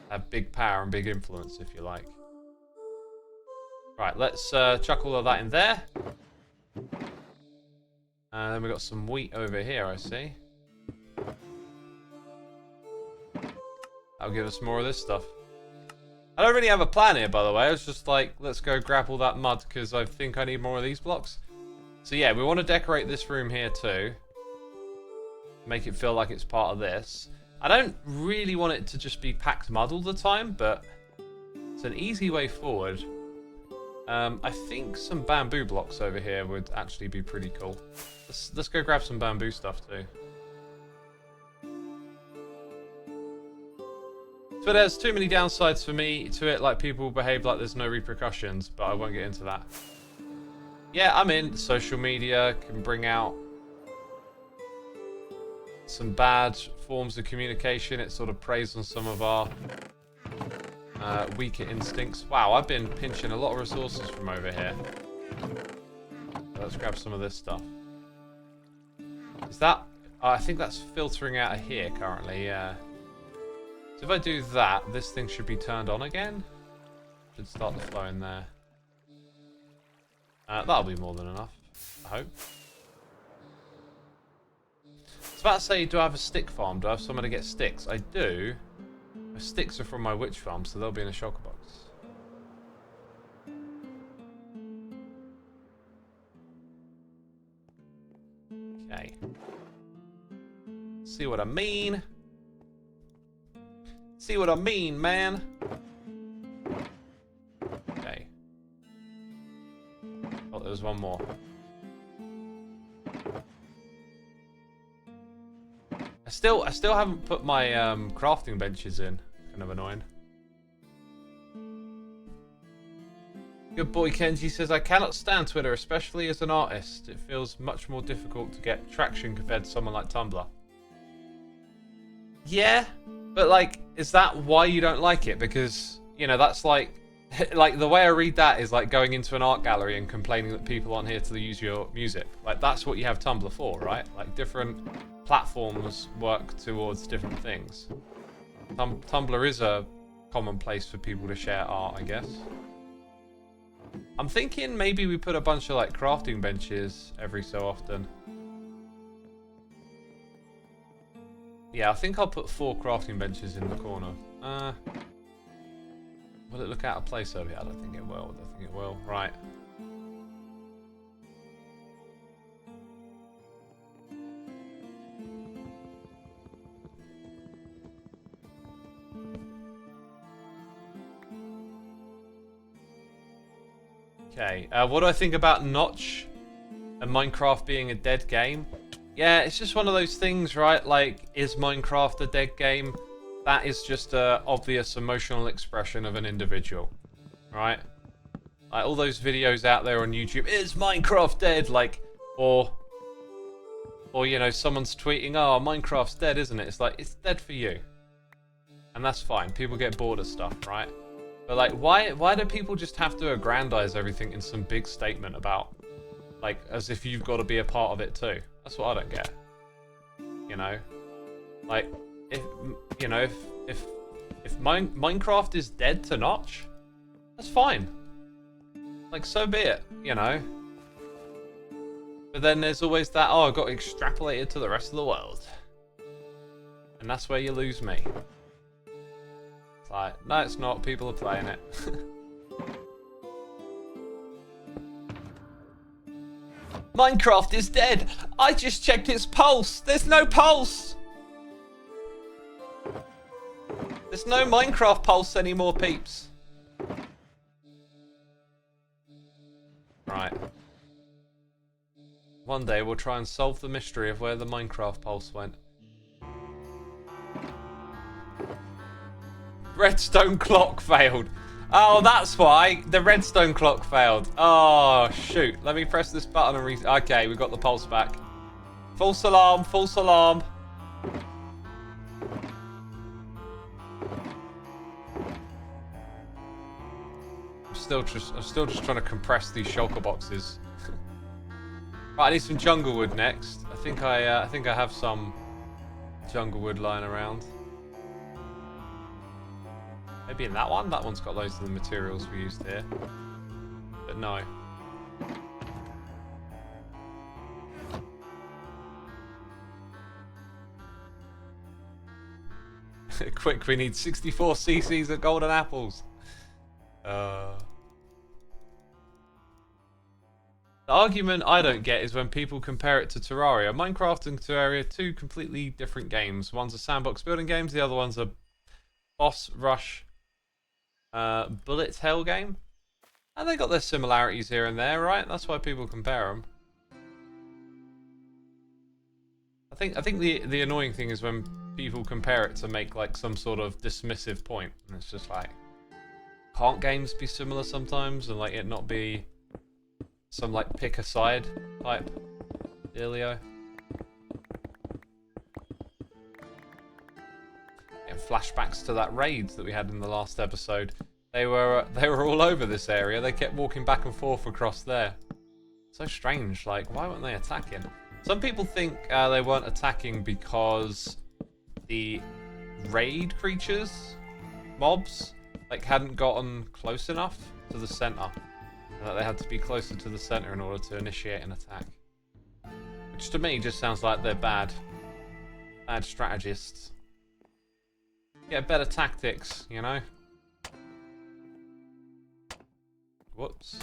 have big power and big influence, if you like. Right, let's chuck all of that in there. And then we've got some wheat over here, I see. That'll give us more of this stuff. I don't really have a plan here, by the way. I was just like, let's go grab all that mud because I think I need more of these blocks. So yeah, we want to decorate this room here too. Make it feel like it's part of this. I don't really want it to just be packed mud all the time, but it's an easy way forward. I think some bamboo blocks over here would actually be pretty cool. Let's go grab some bamboo stuff too. So there's too many downsides for me to it, like people behave like there's no repercussions, but I won't get into that. Yeah, I'm in. Social media can bring out some bad forms of communication. It sort of preys on some of our weaker instincts. Wow, I've been pinching a lot of resources from over here. Let's grab some of this stuff. Is that... I think that's filtering out of here currently, yeah. So if I do that, this thing should be turned on again. Should start the flow in there. That'll be more than enough, I hope. I was about to say, do I have a stick farm? Do I have somewhere to get sticks? I do. My sticks are from my witch farm, so they'll be in a shulker box. Okay. See what I mean? See what I mean, man? Okay. Oh, there's one more. I still haven't put my crafting benches in. Kind of annoying. Good boy Kenji says, I cannot stand Twitter, especially as an artist. It feels much more difficult to get traction compared to someone like Tumblr. Yeah, but like, is that why you don't like it? Because, you know, that's like the way I read that is like going into an art gallery and complaining that people aren't here to use your music. Like, that's what you have Tumblr for, right? Like, different platforms work towards different things. Tumblr is a common place for people to share art, I guess. I'm thinking maybe we put a bunch of like crafting benches every so often. Yeah, I think I'll put 4 crafting benches in the corner. Will it look out of place over here? I don't think it will. I don't think it will. Right. Okay, what do I think about Notch and Minecraft being a dead game? Yeah, it's just one of those things, right? Like, is Minecraft a dead game? That is just a obvious emotional expression of an individual, right? Like, all those videos out there on YouTube, is Minecraft dead? Like, or you know, someone's tweeting, oh, Minecraft's dead, isn't it? It's like, it's dead for you. And that's fine. People get bored of stuff, right? But like, why do people just have to aggrandize everything in some big statement about, like, as if you've got to be a part of it too? That's what I don't get. You know, like, if you know, if Minecraft is dead to Notch, that's fine. Like, so be it. You know. But then there's always that, oh, I got extrapolated to the rest of the world, and that's where you lose me. Like, no, it's not. People are playing it. Minecraft is dead. I just checked its pulse. There's no pulse. There's no Minecraft pulse anymore, peeps. Right. One day we'll try and solve the mystery of where the Minecraft pulse went. Redstone clock failed. Oh, that's why the redstone clock failed. Oh, shoot. Let me press this button and okay, we got the pulse back. False alarm, false alarm. I'm still just trying to compress these shulker boxes. Right, I need some jungle wood next. I think I have some jungle wood lying around. Maybe in that one? That one's got loads of the materials we used here. But no. Quick, we need 64 cc's of golden apples. The argument I don't get is when people compare it to Terraria. Minecraft and Terraria are 2 completely different games. One's a sandbox building game, the other one's a boss rush bullet hell game, and they got their similarities here and there, right? That's why people compare them. I think the annoying thing is when people compare it to make like some sort of dismissive point, and it's just like, can't games be similar sometimes, and like it not be some like pick a side type dealio? Flashbacks to that raid that we had in the last episode. They were all over this area. They kept walking back and forth across there. So strange. Like, why weren't they attacking? Some people think they weren't attacking because the raid creatures, mobs, like hadn't gotten close enough to the center, and that they had to be closer to the center in order to initiate an attack. Which to me just sounds like they're bad strategists. Get better tactics, you know? Whoops.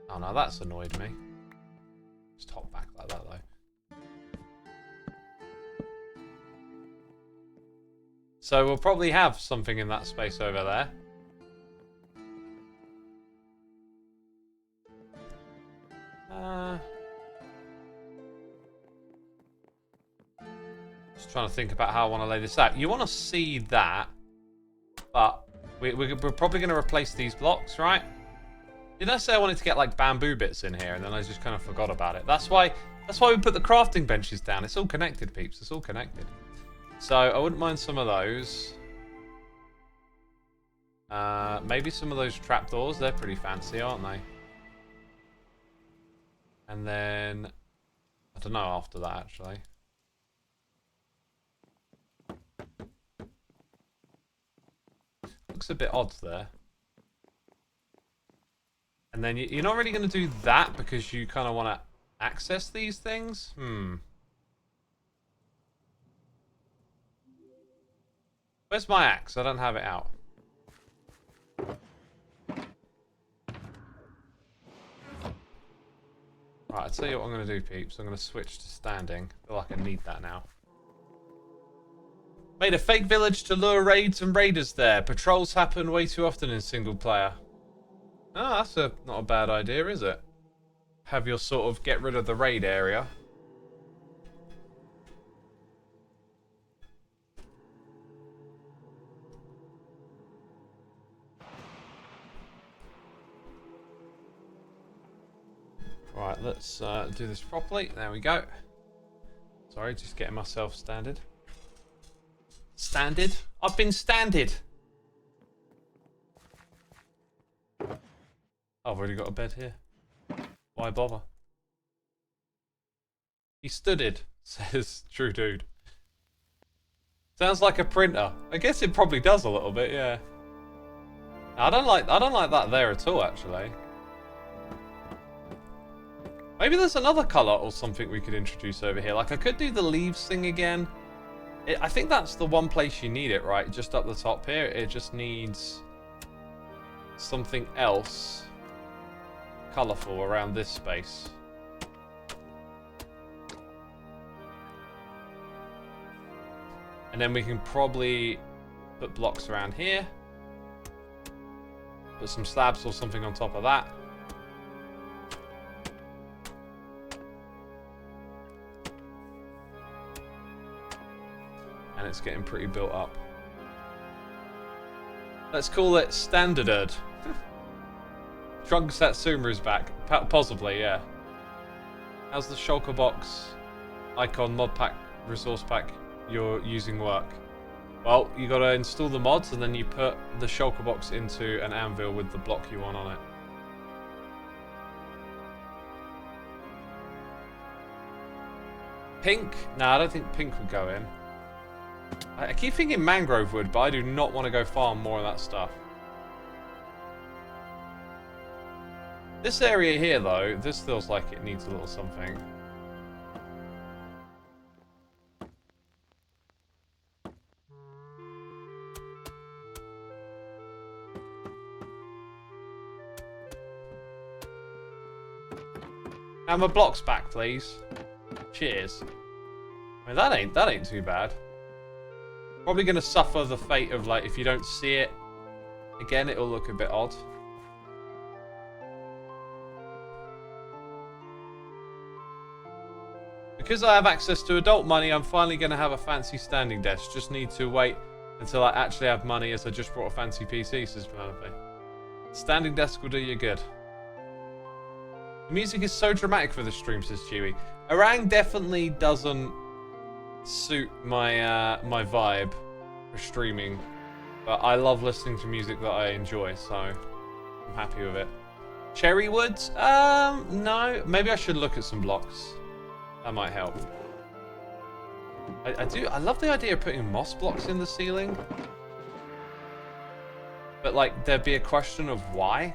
Oh no, that's annoyed me. Just hop back like that though. So we'll probably have something in that space over there. Trying to think about how I want to lay this out. You want to see that, but we're probably going to replace these blocks, right? Did I say I wanted to get like bamboo bits in here, and then I just kind of forgot about it? That's why we put the crafting benches down. It's all connected, peeps. It's all connected. So I wouldn't mind some of those. Maybe some of those trapdoors. They're pretty fancy, aren't they? And then I don't know after that actually. looks a bit odd there. And then you're not really going to do that because you kind of want to access these things? Where's my axe? I don't have it out. Right, I'll tell you what I'm going to do, peeps. I'm going to switch to standing. I feel like I need that now. Made a fake village to lure raids and raiders there. Patrols happen way too often in single player. Oh, that's not a bad idea, is it? Have your sort of get rid of the raid area. Right, let's do this properly. There we go. Sorry, just getting myself standard. Standard? I've been standard. I've already got a bed here. Why bother? He stooded, says True Dude. Sounds like a printer. I guess it probably does a little bit, yeah. I don't like that there at all, actually. Maybe there's another colour or something we could introduce over here. Like, I could do the leaves thing again. I think that's the one place you need it, right? Just up the top here. It just needs something else colourful around this space. And then we can probably put blocks around here. Put some slabs or something on top of that. And it's getting pretty built up. Let's call it Standard. Trunk Satsuma is back. Possibly, yeah. How's the shulker box icon mod pack resource pack you're using work? Well, you gotta install the mods and then you put the shulker box into an anvil with the block you want on it. Pink? No, I don't think pink would go in. I keep thinking mangrove would, but I do not want to go farm more of that stuff. This area here, though, this feels like it needs a little something. Now my blocks back, please. Cheers. I mean, that ain't too bad. Probably gonna suffer the fate of, like, if you don't see it again, it'll look a bit odd. Because I have access to adult money, I'm finally going to have a fancy standing desk. Just need to wait until I actually have money, as I just brought a fancy PC, says Penelope. Standing desk will do you good. The music is so dramatic for the stream, says Chewy. Orang definitely doesn't suit my my vibe for streaming, but I love listening to music that I enjoy, so I'm happy with it. Cherry woods? No. Maybe I should look at some blocks. That might help. I love the idea of putting moss blocks in the ceiling. But, like, there'd be a question of why.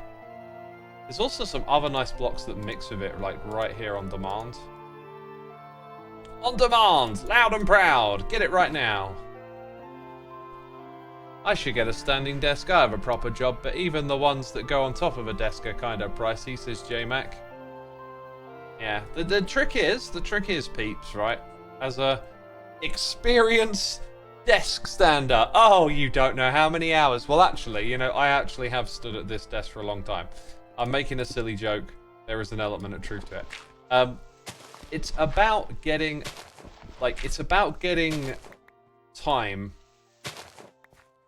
There's also some other nice blocks that mix with it, like right here on demand. On demand! Loud and proud! Get it right now. I should get a standing desk. I have a proper job, but even the ones that go on top of a desk are kind of pricey, says J-Mac. Yeah, the trick is, peeps, right? As a experienced desk stander. Oh, you don't know how many hours. Well, actually, you know, I actually have stood at this desk for a long time. I'm making a silly joke. There is an element of truth to it. It's about getting, time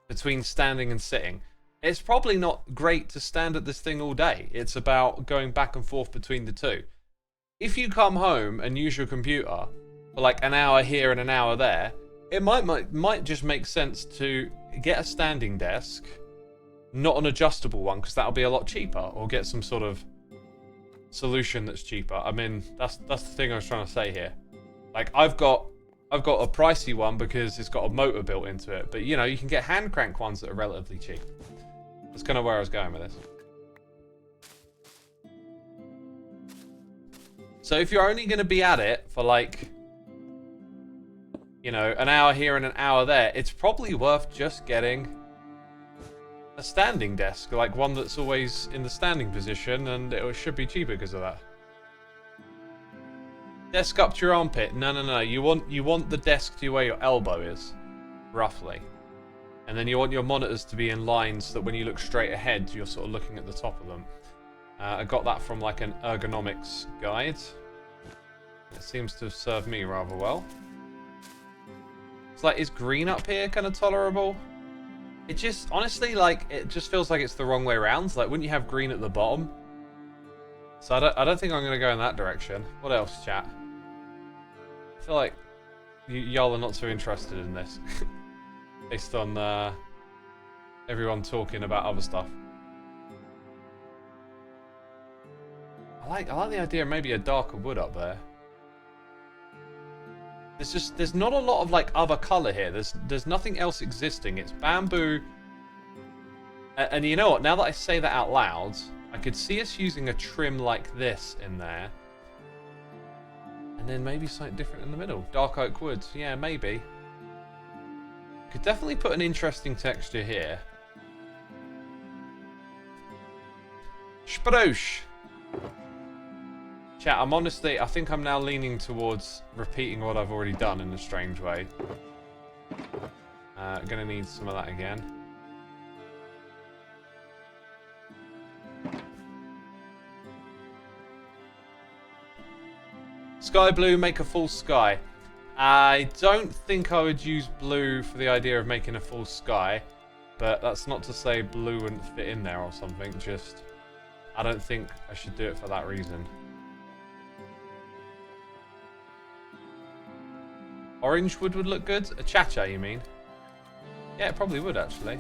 between standing and sitting. It's probably not great to stand at this thing all day. It's about going back and forth between the two. If you come home and use your computer for like an hour here and an hour there, it might just make sense to get a standing desk, not an adjustable one, because that'll be a lot cheaper, or get some sort of solution that's cheaper. I mean, that's the thing I was trying to say here. Like, I've got I've got a pricey one because it's got a motor built into it. But, you know, you can get hand crank ones that are relatively cheap. That's kind of where I was going with this. So if you're only going to be at it for, like, you know, an hour here and an hour there, it's probably worth just getting a standing desk. Like, one that's always in the standing position, and it should be cheaper because of that. Desk up to your armpit. No, no, no. You want the desk to where your elbow is, roughly. And then you want your monitors to be in lines so that when you look straight ahead, you're sort of looking at the top of them. I got that from like an ergonomics guide. It seems to have served me rather well. It's like, is green up here kind of tolerable? It just, honestly, like, it just feels like it's the wrong way around. Like, wouldn't you have green at the bottom? So I don't think I'm going to go in that direction. What else, chat? I feel like y'all are not too interested in this. Based on everyone talking about other stuff. I like the idea of maybe a darker wood up there. There's not a lot of like other color here. There's nothing else existing. It's bamboo. And you know what? Now that I say that out loud, I could see us using a trim like this in there. And then maybe something different in the middle. Dark oak woods. Yeah, maybe. Could definitely put an interesting texture here. Spruce. Chat, I think I'm now leaning towards repeating what I've already done in a strange way. Gonna need some of that again. Sky blue, make a full sky. I don't think I would use blue for the idea of making a full sky, but that's not to say blue wouldn't fit in there or something, just I don't think I should do it for that reason. Orange wood would look good? A cha-cha, you mean? Yeah, it probably would, actually.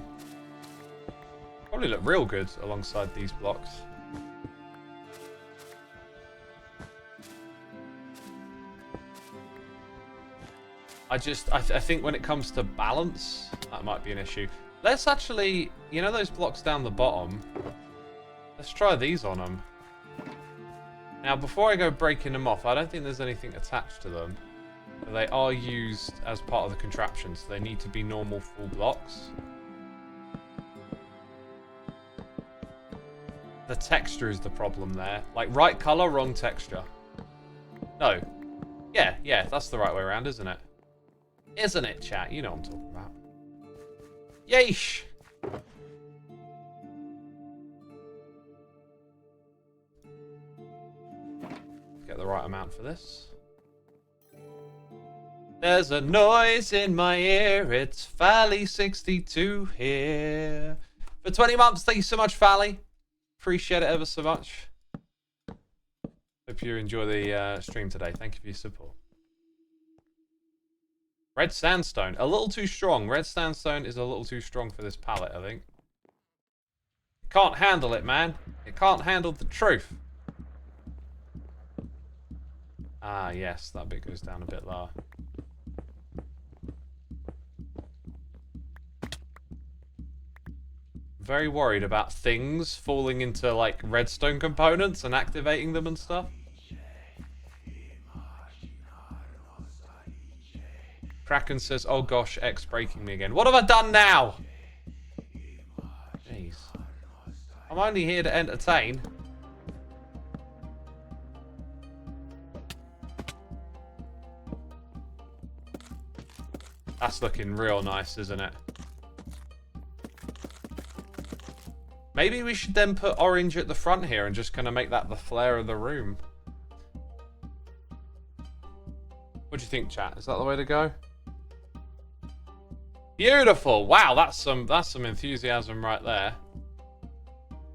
Probably look real good alongside these blocks. I think when it comes to balance, that might be an issue. Let's actually, you know those blocks down the bottom? Let's try these on them. Now, before I go breaking them off, I don't think there's anything attached to them. But they are used as part of the contraption, so they need to be normal full blocks. The texture is the problem there. Like, right color, wrong texture. No. Yeah, that's the right way around, isn't it? Isn't it, chat? You know what I'm talking about. Yeesh! Get the right amount for this. There's a noise in my ear. It's Fally62 here. For 20 months, thank you so much, Fally. Appreciate it ever so much. Hope you enjoy the stream today. Thank you for your support. Red sandstone. A little too strong. Red sandstone is a little too strong for this palette, I think. It can't handle it, man. It can't handle the truth. Ah, yes. That bit goes down a bit lower. Very worried about things falling into, like, redstone components and activating them and stuff. Kraken says, oh gosh, X breaking me again. What have I done now? Jeez. I'm only here to entertain. That's looking real nice, isn't it? Maybe we should then put orange at the front here and just kind of make that the flair of the room. What do you think, chat? Is that the way to go? Beautiful! Wow, that's some enthusiasm right there.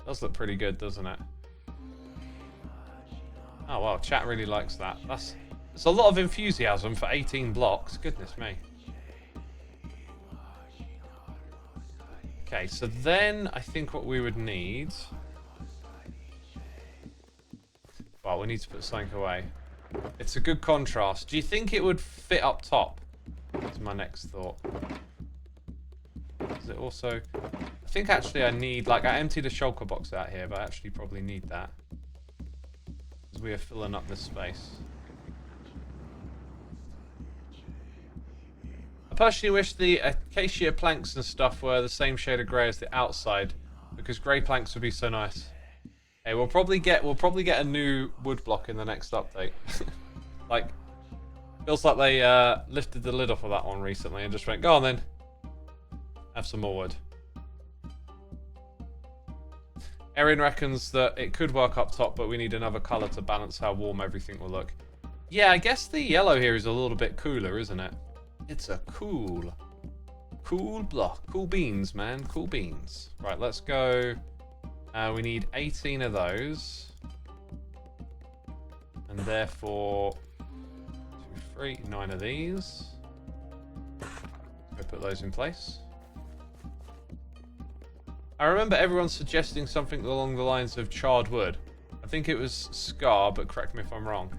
Does look pretty good, doesn't it? Oh wow, chat really likes that. That's a lot of enthusiasm for 18 blocks. Goodness me. Okay, so then I think what we would need... Well, we need to put something away. It's a good contrast. Do you think it would fit up top? That's my next thought. Is it also... I think actually I need... Like, I emptied a shulker box out here, but I actually probably need that. Because we are filling up this space. I personally wish the acacia planks and stuff were the same shade of grey as the outside, because grey planks would be so nice. Hey, we'll probably get a new wood block in the next update. Like, feels like they lifted the lid off of that one recently and just went, go on then, have some more wood. Erin reckons that it could work up top, but we need another colour to balance how warm everything will look. Yeah, I guess the yellow here is a little bit cooler, isn't it? It's a cool block. Cool beans, man. Cool beans. Right, let's go. We need 18 of those. And therefore, 2, 3, 9 of these. Go put those in place. I remember everyone suggesting something along the lines of charred wood. I think it was Scar, but correct me if I'm wrong.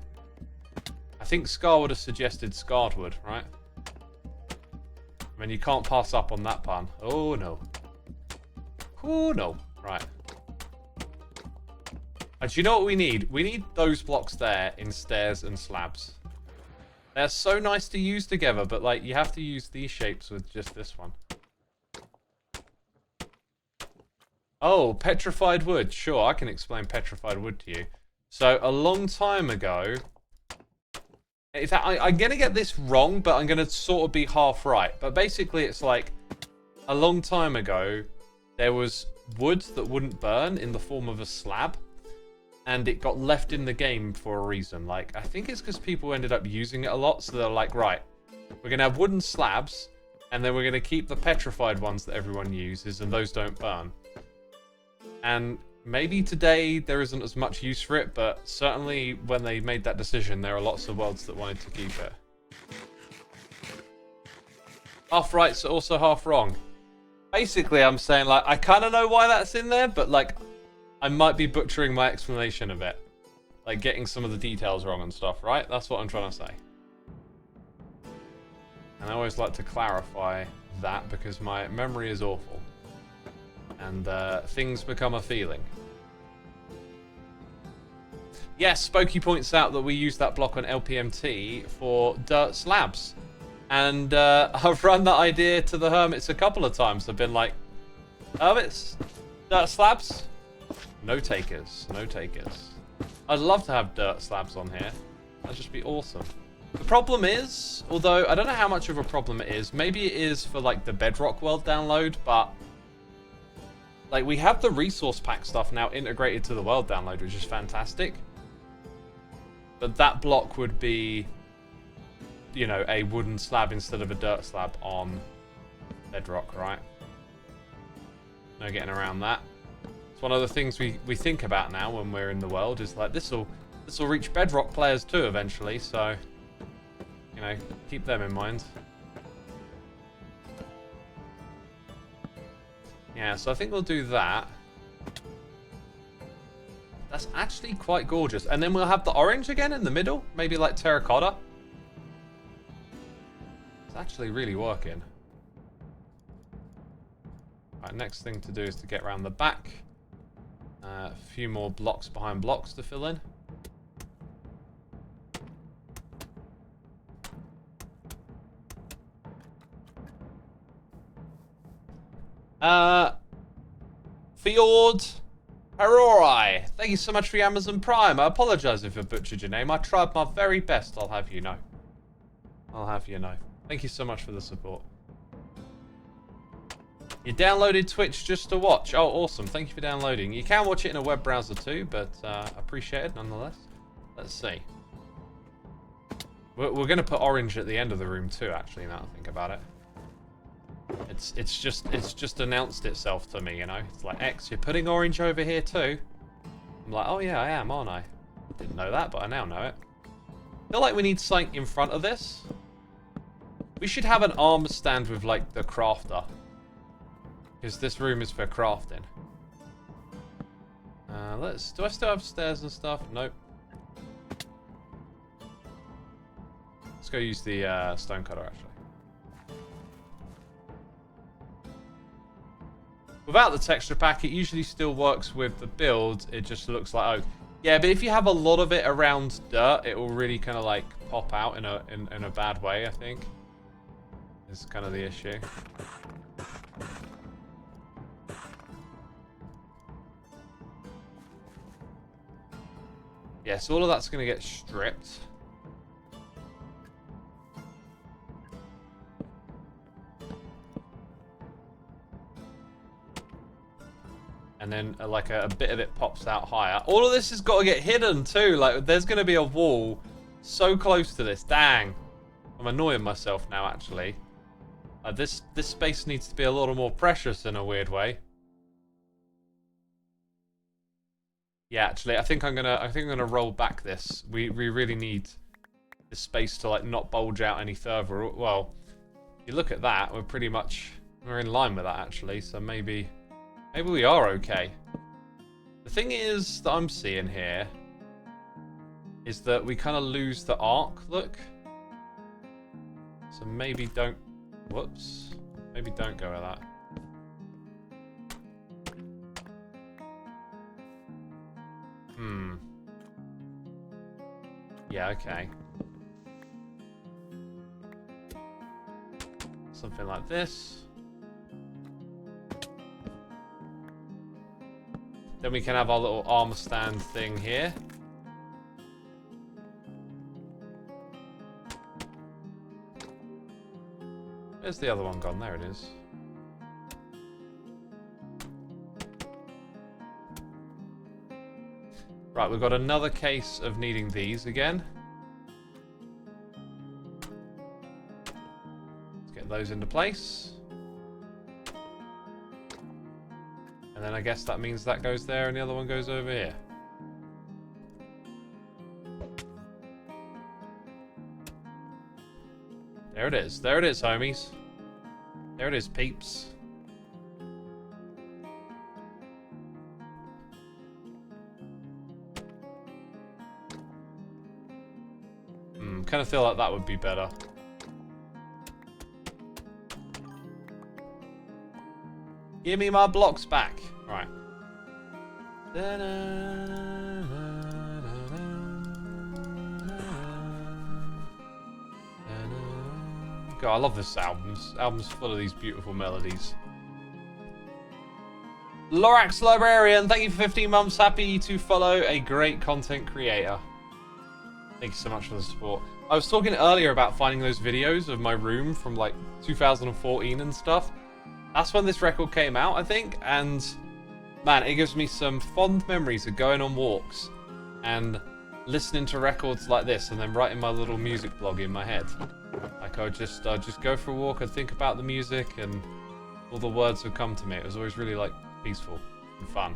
I think Scar would have suggested scarred wood, right? I mean, you can't pass up on that pun. Oh, no. Oh, no. Right. Do you know what we need? We need those blocks there in stairs and slabs. They're so nice to use together, but, like, you have to use these shapes with just this one. Oh, petrified wood. Sure, I can explain petrified wood to you. So, a long time ago... I'm going to get this wrong, but I'm going to sort of be half right. But basically, it's like, a long time ago, there was wood that wouldn't burn in the form of a slab. And it got left in the game for a reason. Like, I think it's because people ended up using it a lot. So they're like, right, we're going to have wooden slabs. And then we're going to keep the petrified ones that everyone uses. And those don't burn. And maybe today there isn't as much use for it, but certainly when they made that decision, there are lots of worlds that wanted to keep it. Half right's also half wrong. Basically, I'm saying, like, I kind of know why that's in there, but, like, I might be butchering my explanation a bit. Like, getting some of the details wrong and stuff, right? That's what I'm trying to say. And I always like to clarify that because my memory is awful. And things become a feeling. Yes, Spokey points out that we use that block on LPMT for dirt slabs. And I've run that idea to the Hermits a couple of times. I've been like, Hermits? Dirt slabs? No takers. No takers. I'd love to have dirt slabs on here. That'd just be awesome. The problem is, although I don't know how much of a problem it is, maybe it is for like the Bedrock World download, but like we have the resource pack stuff now integrated to the world download, which is fantastic. But that block would be, you know, a wooden slab instead of a dirt slab on Bedrock, right? No getting around that. It's one of the things we think about now when we're in the world is like this will reach Bedrock players too eventually, so you know, keep them in mind. Yeah, so I think we'll do that. That's actually quite gorgeous. And then we'll have the orange again in the middle, maybe like terracotta. It's actually really working. Right, next thing to do is to get around the back. A few more blocks behind blocks to fill in. Fjord Harorai, thank you so much for your Amazon Prime. I apologize if I butchered your name. I tried my very best, I'll have you know. I'll have you know. Thank you so much for the support. You downloaded Twitch just to watch. Oh, awesome. Thank you for downloading. You can watch it in a web browser too, but appreciate it nonetheless. Let's see. We're going to put orange at the end of the room too, actually, now I think about it. It's just announced itself to me, you know. It's like, X, you're putting orange over here too. I'm like, oh yeah, I am, aren't I? Didn't know that, but I now know it. I feel like we need something in front of this. We should have an arm stand with like the crafter. Because this room is for crafting. Do I still have stairs and stuff? Nope. Let's go use the stone cutter, actually. Without the texture pack, it usually still works with the build. It just looks like oak. Yeah, but if you have a lot of it around dirt, it will really kind of like pop out in a bad way, I think. Is kind of the issue. Yeah, so all of that's going to get stripped. And then like a bit of it pops out higher. All of this has got to get hidden too. Like there's going to be a wall so close to this. Dang. I'm annoying myself now actually. This space needs to be a lot more precious in a weird way. Yeah, actually, I think I'm gonna roll back this. We really need this space to like not bulge out any further. Well, if you look at that, we're in line with that actually. So maybe we are okay. The thing is that I'm seeing here is that we kind of lose the arc look. So maybe don't. Whoops. Maybe don't go with that. Yeah, okay. Something like this. Then we can have our little armor stand thing here. Where's the other one gone? There it is. Right, we've got another case of needing these again. Let's get those into place. And then I guess that means that goes there and the other one goes over here. There it is. There it is, homies. There it is, peeps. Kind of feel like that would be better. Give me my blocks back. Right. God, I love this album. This album's full of these beautiful melodies. Lorax Librarian, thank you for 15 months. Happy to follow a great content creator. Thank you so much for the support. I was talking earlier about finding those videos of my room from like 2014 and stuff. That's when this record came out, I think, and man, it gives me some fond memories of going on walks and listening to records like this and then writing my little music blog in my head. Like I'd just go for a walk, I'd think about the music and all the words would come to me. It was always really like peaceful and fun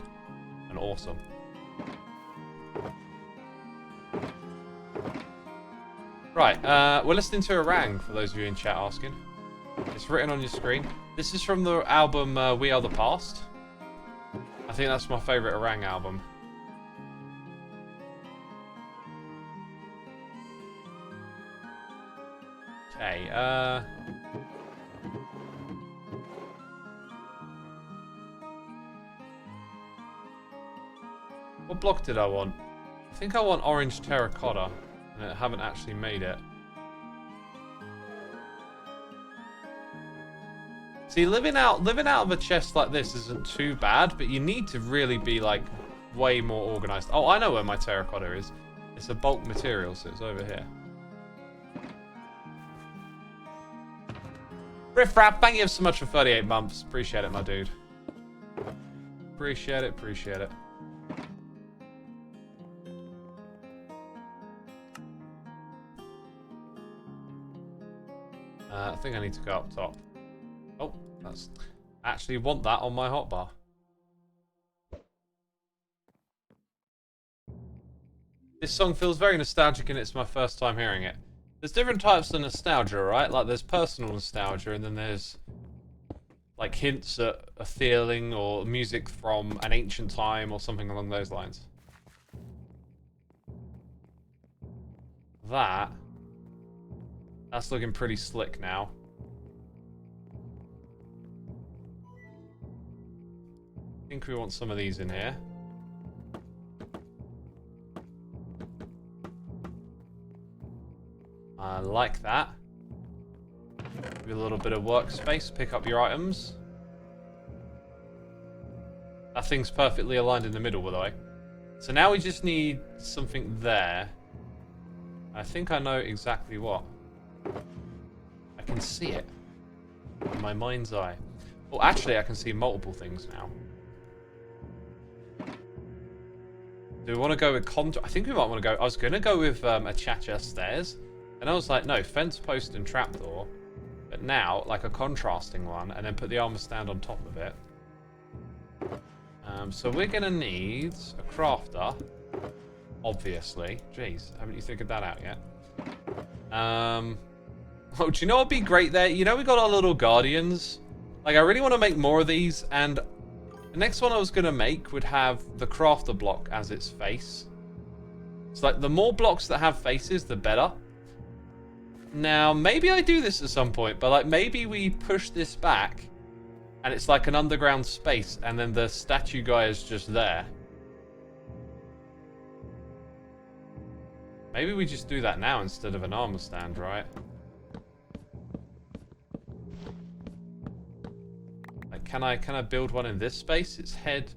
and awesome. Right, we're listening to Orang, for those of you in chat asking. It's written on your screen. This is from the album We Are the Past. I think that's my favourite Orang album. Okay, what block did I want? I think I want orange terracotta. And I haven't actually made it. See, living out of a chest like this isn't too bad, but you need to really be like way more organized. Oh, I know where my terracotta is. It's a bulk material, so it's over here. Riff Rap, thank you so much for 38 months. Appreciate it, my dude. Appreciate it, appreciate it. I think I need to go up top. Oh, I actually want that on my hotbar. This song feels very nostalgic and it's my first time hearing it. There's different types of nostalgia, right? Like there's personal nostalgia and then there's like hints at a feeling or music from an ancient time or something along those lines. That's looking pretty slick now. think we want some of these in here. I like that. Give you a little bit of workspace, pick up your items. That thing's perfectly aligned in the middle, by the way. So now we just need something there. I think I know exactly what. I can see it in my mind's eye. Well, actually, I can see multiple things now. Do we want to go with I think we might want to go... I was going to go with a cha-cha stairs. And I was like, no, fence post and trapdoor. But now, like a contrasting one, and then put the armor stand on top of it. So we're going to need a crafter. Obviously. Jeez, haven't you figured that out yet? Oh, do you know what'd be great there? You know we got our little guardians? Like, I really want to make more of these, and the next one I was going to make would have the crafter block as its face. So, like, the more blocks that have faces, the better. Now, maybe I do this at some point, but, like, maybe we push this back, and it's like an underground space, and then the statue guy is just there. Maybe we just do that now instead of an armor stand, right? Like, can I build one in this space? Its head...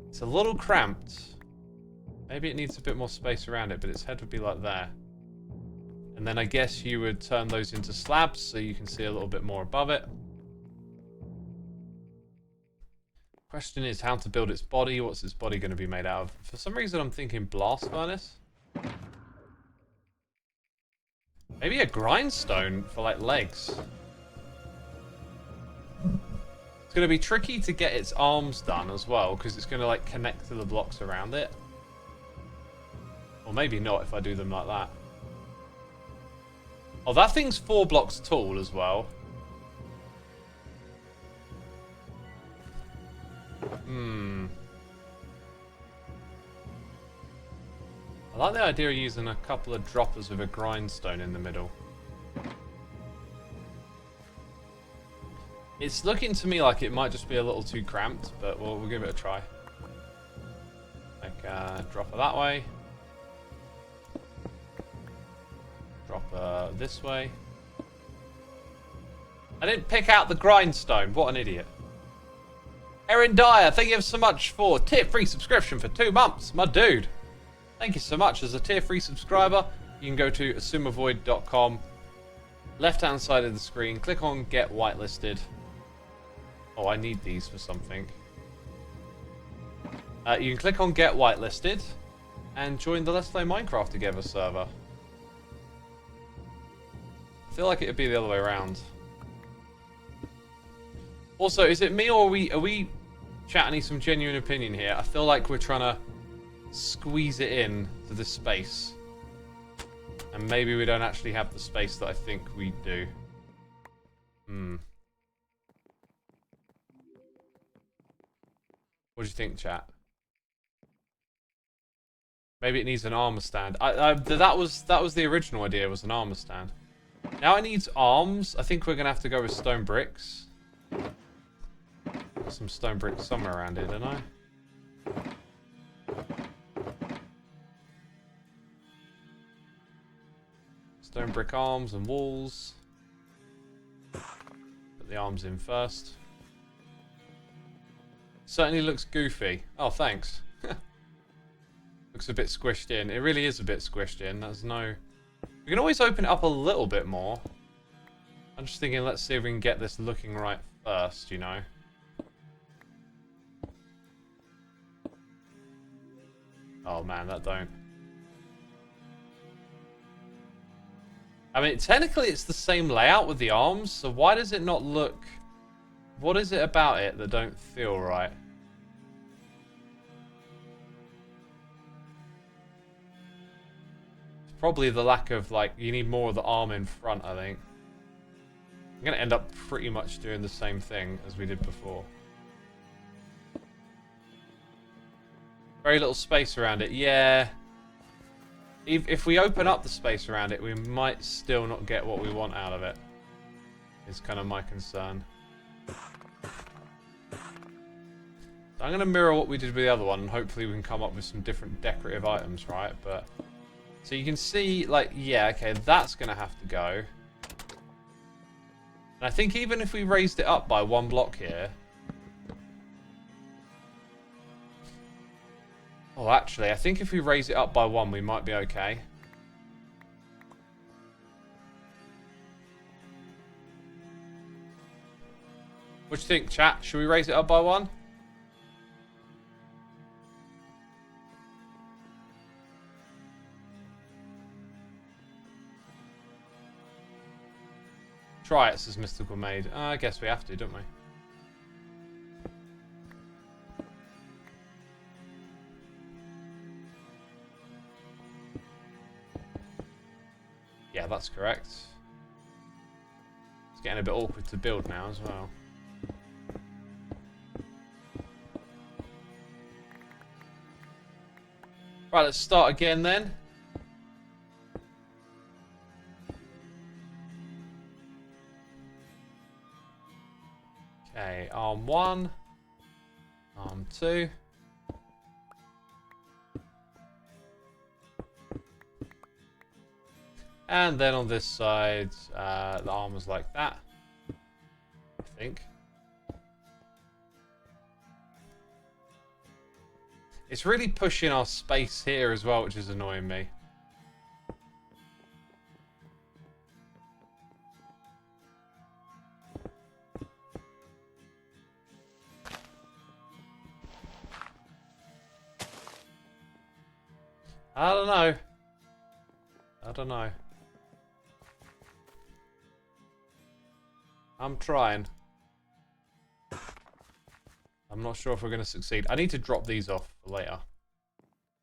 It's a little cramped. Maybe it needs a bit more space around it, but its head would be like there. And then I guess you would turn those into slabs so you can see a little bit more above it. Question is how to build its body. What's its body going to be made out of? For some reason I'm thinking blast furnace. Maybe a grindstone for like legs. It's going to be tricky to get its arms done as well because it's going to like connect to the blocks around it. Or maybe not if I do them like that. Oh, that thing's 4 blocks tall as well. I like the idea of using a couple of droppers with a grindstone in the middle. It's looking to me like it might just be a little too cramped, but we'll give it a try. Like a dropper that way. Dropper this way. I didn't pick out the grindstone. What an idiot. Erin Dyer, thank you so much for tier-free subscription for 2 months. My dude. Thank you so much. As a tier-free subscriber, you can go to xisumavoid.com. Left-hand side of the screen, click on Get Whitelisted. Oh, I need these for something. You can click on Get Whitelisted and join the Let's Play Minecraft Together server. I feel like it would be the other way around. Also, is it me or are we chatting some genuine opinion here? I feel like we're trying to squeeze it in to this space. And maybe we don't actually have the space that I think we do. What do you think, chat? Maybe it needs an armor stand. That was the original idea, was an armor stand. Now it needs arms. I think we're going to have to go with stone bricks. Got some stone bricks somewhere around here, don't I? Stone brick arms and walls. Put the arms in first. Certainly looks goofy. Oh, thanks. Looks a bit squished in. It really is a bit squished in. There's no... We can always open it up a little bit more. I'm just thinking, let's see if we can get this looking right first, you know. Oh man, that don't. I mean, technically it's the same layout with the arms, so why does it not look... What is it about it that don't feel right? It's probably the lack of, like, you need more of the arm in front, I think. I'm going to end up pretty much doing the same thing as we did before. Very little space around it, yeah. If we open up the space around it, we might still not get what we want out of it. Is kind of my concern. I'm going to mirror what we did with the other one, and hopefully we can come up with some different decorative items, right? But so you can see, like, yeah, okay, that's going to have to go. And I think even if we raised it up by 1 block here... Oh, actually, I think if we raise it up by 1, we might be okay. What do you think, chat? Should we raise it up by 1? Try it, says Mystical Maid. I guess we have to, don't we? Yeah, that's correct. It's getting a bit awkward to build now as well. Right, let's start again then. Okay, arm 1, arm 2. And then on this side, the arm was like that, I think. It's really pushing our space here as well, which is annoying me. I don't know. I don't know. I'm trying. I'm not sure if we're going to succeed. I need to drop these off for later.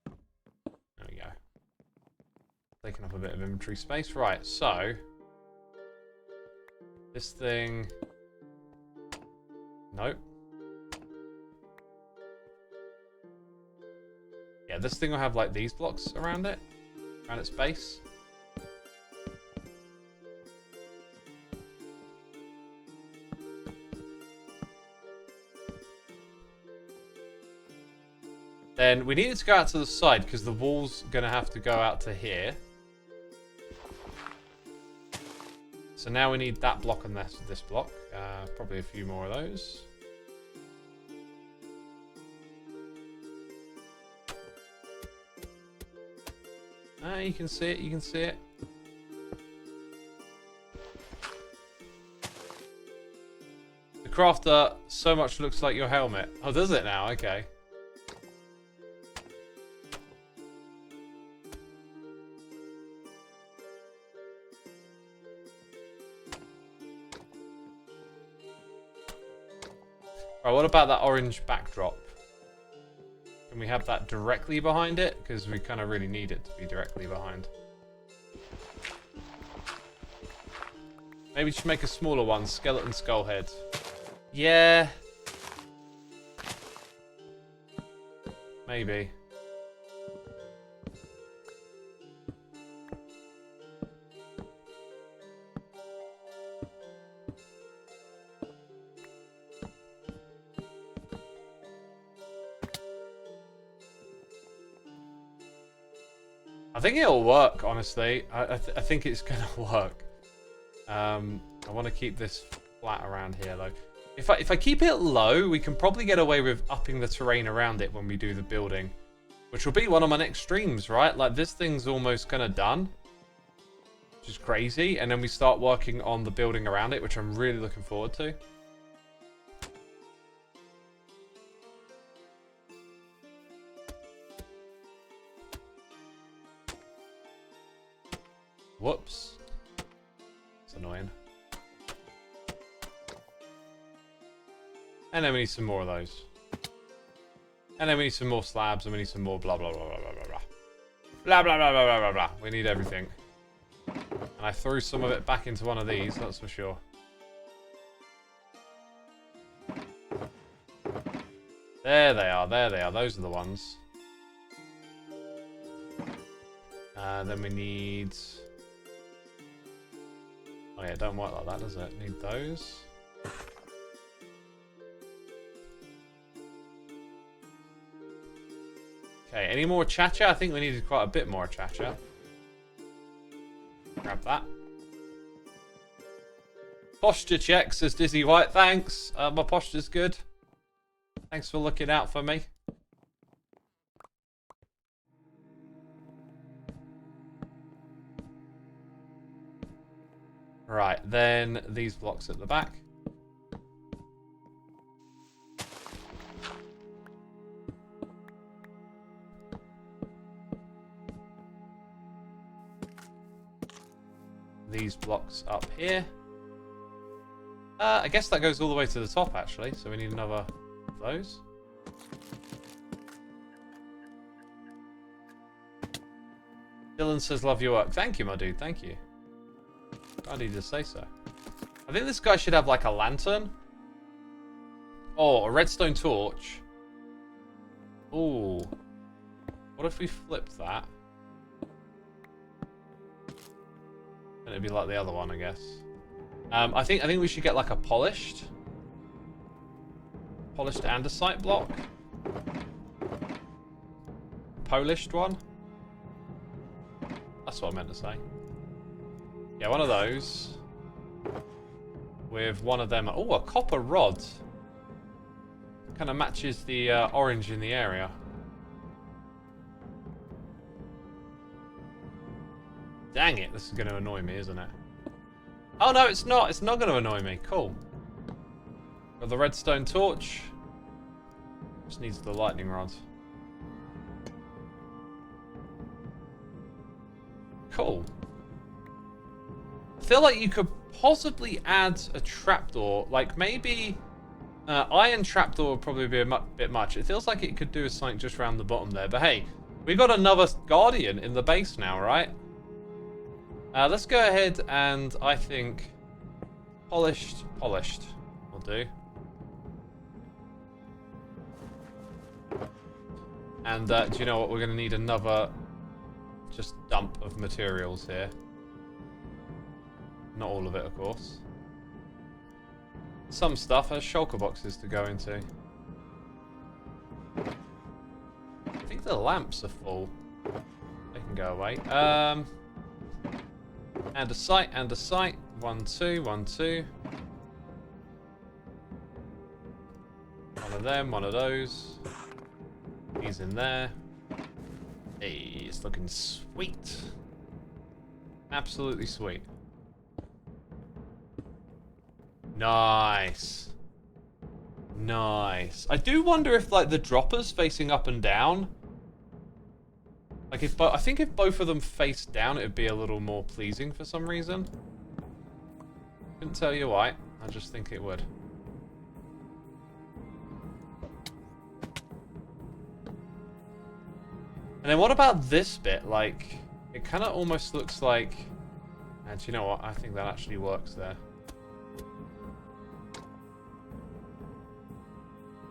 There we go. Taking up a bit of inventory space. Right, so... this thing... Nope. Yeah, this thing will have like these blocks around it. Around its base. Then we need it to go out to the side because the wall's going to have to go out to here. So now we need that block and this block. Probably a few more of those. You can see it, you can see it. The crafter so much looks like your helmet. Oh, does it now? Okay. Alright, what about that orange backdrop? Can we have that directly behind it? Because we kind of really need it to be directly behind. Maybe just make a smaller one. Skeleton skull head. Yeah. Maybe. I think it'll work, honestly. I think it's going to work. I want to keep this flat around here, though. If I keep it low, we can probably get away with upping the terrain around it when we do the building. Which will be one of my next streams, right? Like, this thing's almost kind of done. Which is crazy. And then we start working on the building around it, which I'm really looking forward to. Whoops. It's annoying. And then we need some more of those. And then we need some more slabs, and we need some more blah blah blah blah blah blah blah. Blah blah blah blah blah blah blah. We need everything. And I threw some of it back into one of these, that's for sure. There they are, there they are. Those are the ones. Then we need... oh yeah, it don't work like that, does it? Need those. Okay, any more cha-cha? I think we needed quite a bit more cha-cha. Grab that. Posture check, says Dizzy White. Thanks. My posture's good. Thanks for looking out for me. Right, then these blocks at the back. These blocks up here. I guess that goes all the way to the top, actually. So we need another of those. Dylan says, love your work. Thank you, my dude. Thank you. I need to say so. I think this guy should have, like, a lantern. Oh, a redstone torch. Ooh. What if we flip that? And it'd be like the other one, I guess. I think we should get like a polished andesite block. Polished one. That's what I meant to say. Yeah, one of those. With one of them. Oh, a copper rod. Kind of matches the orange in the area. Dang it, this is going to annoy me, isn't it? Oh, no, it's not. It's not going to annoy me. Cool. Got the redstone torch. Just needs the lightning rod. Cool. I feel like you could possibly add a trapdoor. Like, maybe... iron trapdoor would probably be a bit much. It feels like it could do something just around the bottom there. But hey, we got another guardian in the base now, right? Let's go ahead and I think polished will do. And do you know what? We're going to need another just dump of materials here. Not all of it, of course. Some stuff has shulker boxes to go into. I think the lamps are full. They can go away. And a sight, and a sight. 1, 2, 1, 2. One of them, one of those. He's in there. Hey, it's looking sweet. Absolutely sweet. Nice. Nice. I do wonder if, like, the droppers facing up and down... Like, I think if both of them face down, it would be a little more pleasing for some reason. Couldn't tell you why. I just think it would. And then what about this bit? Like, it kind of almost looks like... And you know what? I think that actually works there.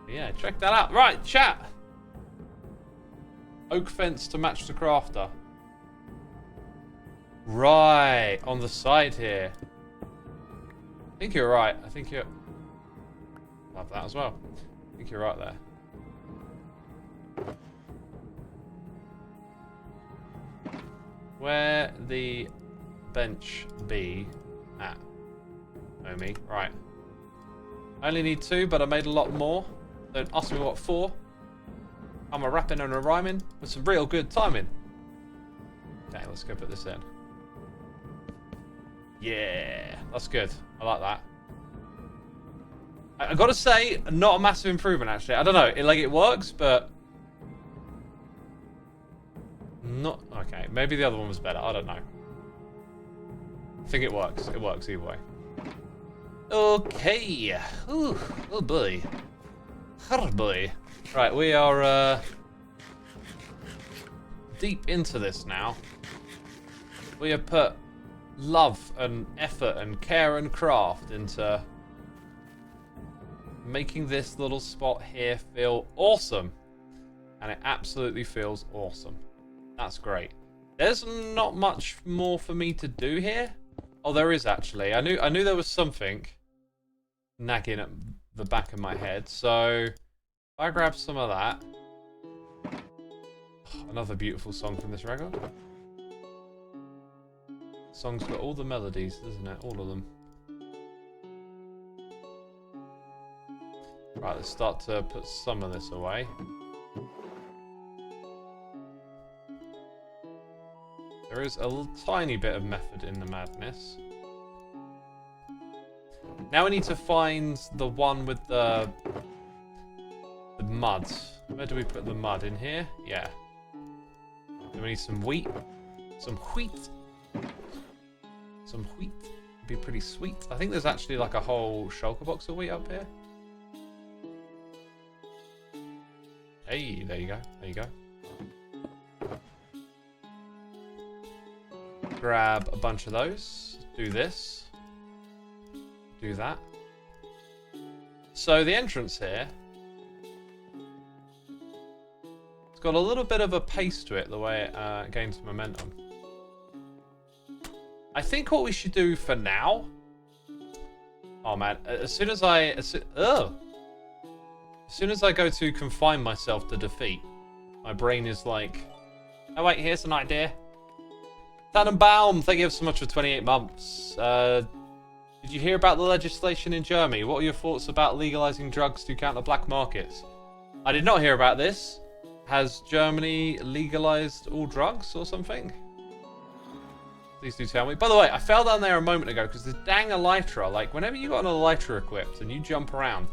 Yeah, check that out. Right, chat! Oak fence to match the crafter. Right, on the side here. I think you're right. I think you're... Love that as well. I think you're right there. Where the bench be at? Omi. Right. I only need 2, but I made a lot more. Don't ask me what for. I'm a rapping and a rhyming with some real good timing. Okay, let's go put this in. Yeah, that's good. I like that. I gotta say, not a massive improvement actually. I don't know, it works, but not okay. Maybe the other one was better. I don't know. I think it works. It works either way. Okay. Ooh, oh boy. Oh boy. Right, we are deep into this now. We have put love and effort and care and craft into making this little spot here feel awesome. And it absolutely feels awesome. That's great. There's not much more for me to do here. Oh, there is actually. I knew there was something nagging at the back of my head. So... I grab some of that. Another beautiful song from this record. Song's got all the melodies, doesn't it? All of them. Right, let's start to put some of this away. There is a tiny bit of method in the madness. Now we need to find the one with the mud. Where do we put the mud? In here? Yeah. Then we need some wheat. Some wheat. Some wheat. Would be pretty sweet. I think there's actually like a whole shulker box of wheat up here. Hey, there you go. There you go. Grab a bunch of those. Do this. Do that. So the entrance here, it's got a little bit of a pace to it, the way it gains momentum. I think what we should do for now... Oh man, as soon as I go to confine myself to defeat, my brain is like, oh wait, here's an idea. Tannenbaum, thank you so much for 28 months. Did you hear about the legislation in Germany? What are your thoughts about legalizing drugs to counter black markets? I did not hear about this. Has Germany legalized all drugs or something? Please do tell me. By the way, I fell down there a moment ago because the dang elytra, like whenever you got an elytra equipped and you jump around,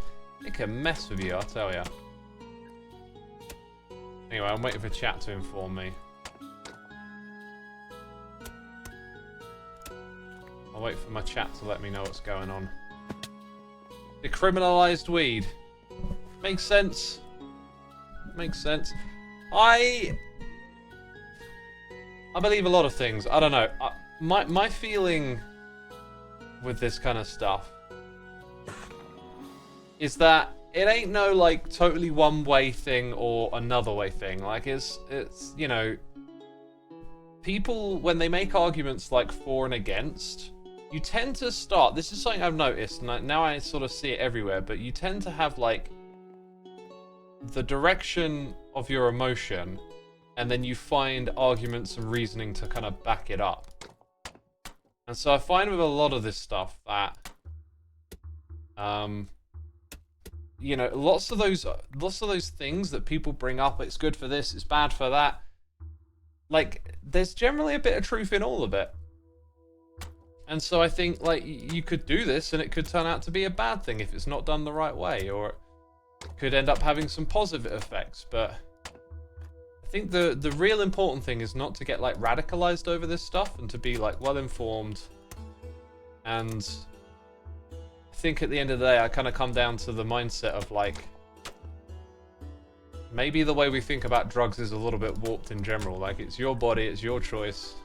it can mess with you, I'll tell ya. Anyway, I'm waiting for chat to inform me. I'll wait for my chat to let me know what's going on. Decriminalized weed. Makes sense. Makes sense. I believe a lot of things. I don't know. My feeling with this kind of stuff is that it ain't no like totally one way thing or another way thing. Like it's you know, people when they make arguments like for and against, you tend to start, this is something I've noticed, and now I sort of see it everywhere, but you tend to have like the direction of your emotion, and then you find arguments and reasoning to kind of back it up. And so I find with a lot of this stuff that, you know, lots of those things that people bring up, it's good for this, it's bad for that. Like, there's generally a bit of truth in all of it. And so I think, like, you could do this and it could turn out to be a bad thing if it's not done the right way, or it could end up having some positive effects. But I think the real important thing is not to get, like, radicalized over this stuff and to be, like, well-informed. And I think at the end of the day, I kind of come down to the mindset of, like, maybe the way we think about drugs is a little bit warped in general. Like, it's your body, it's your choice.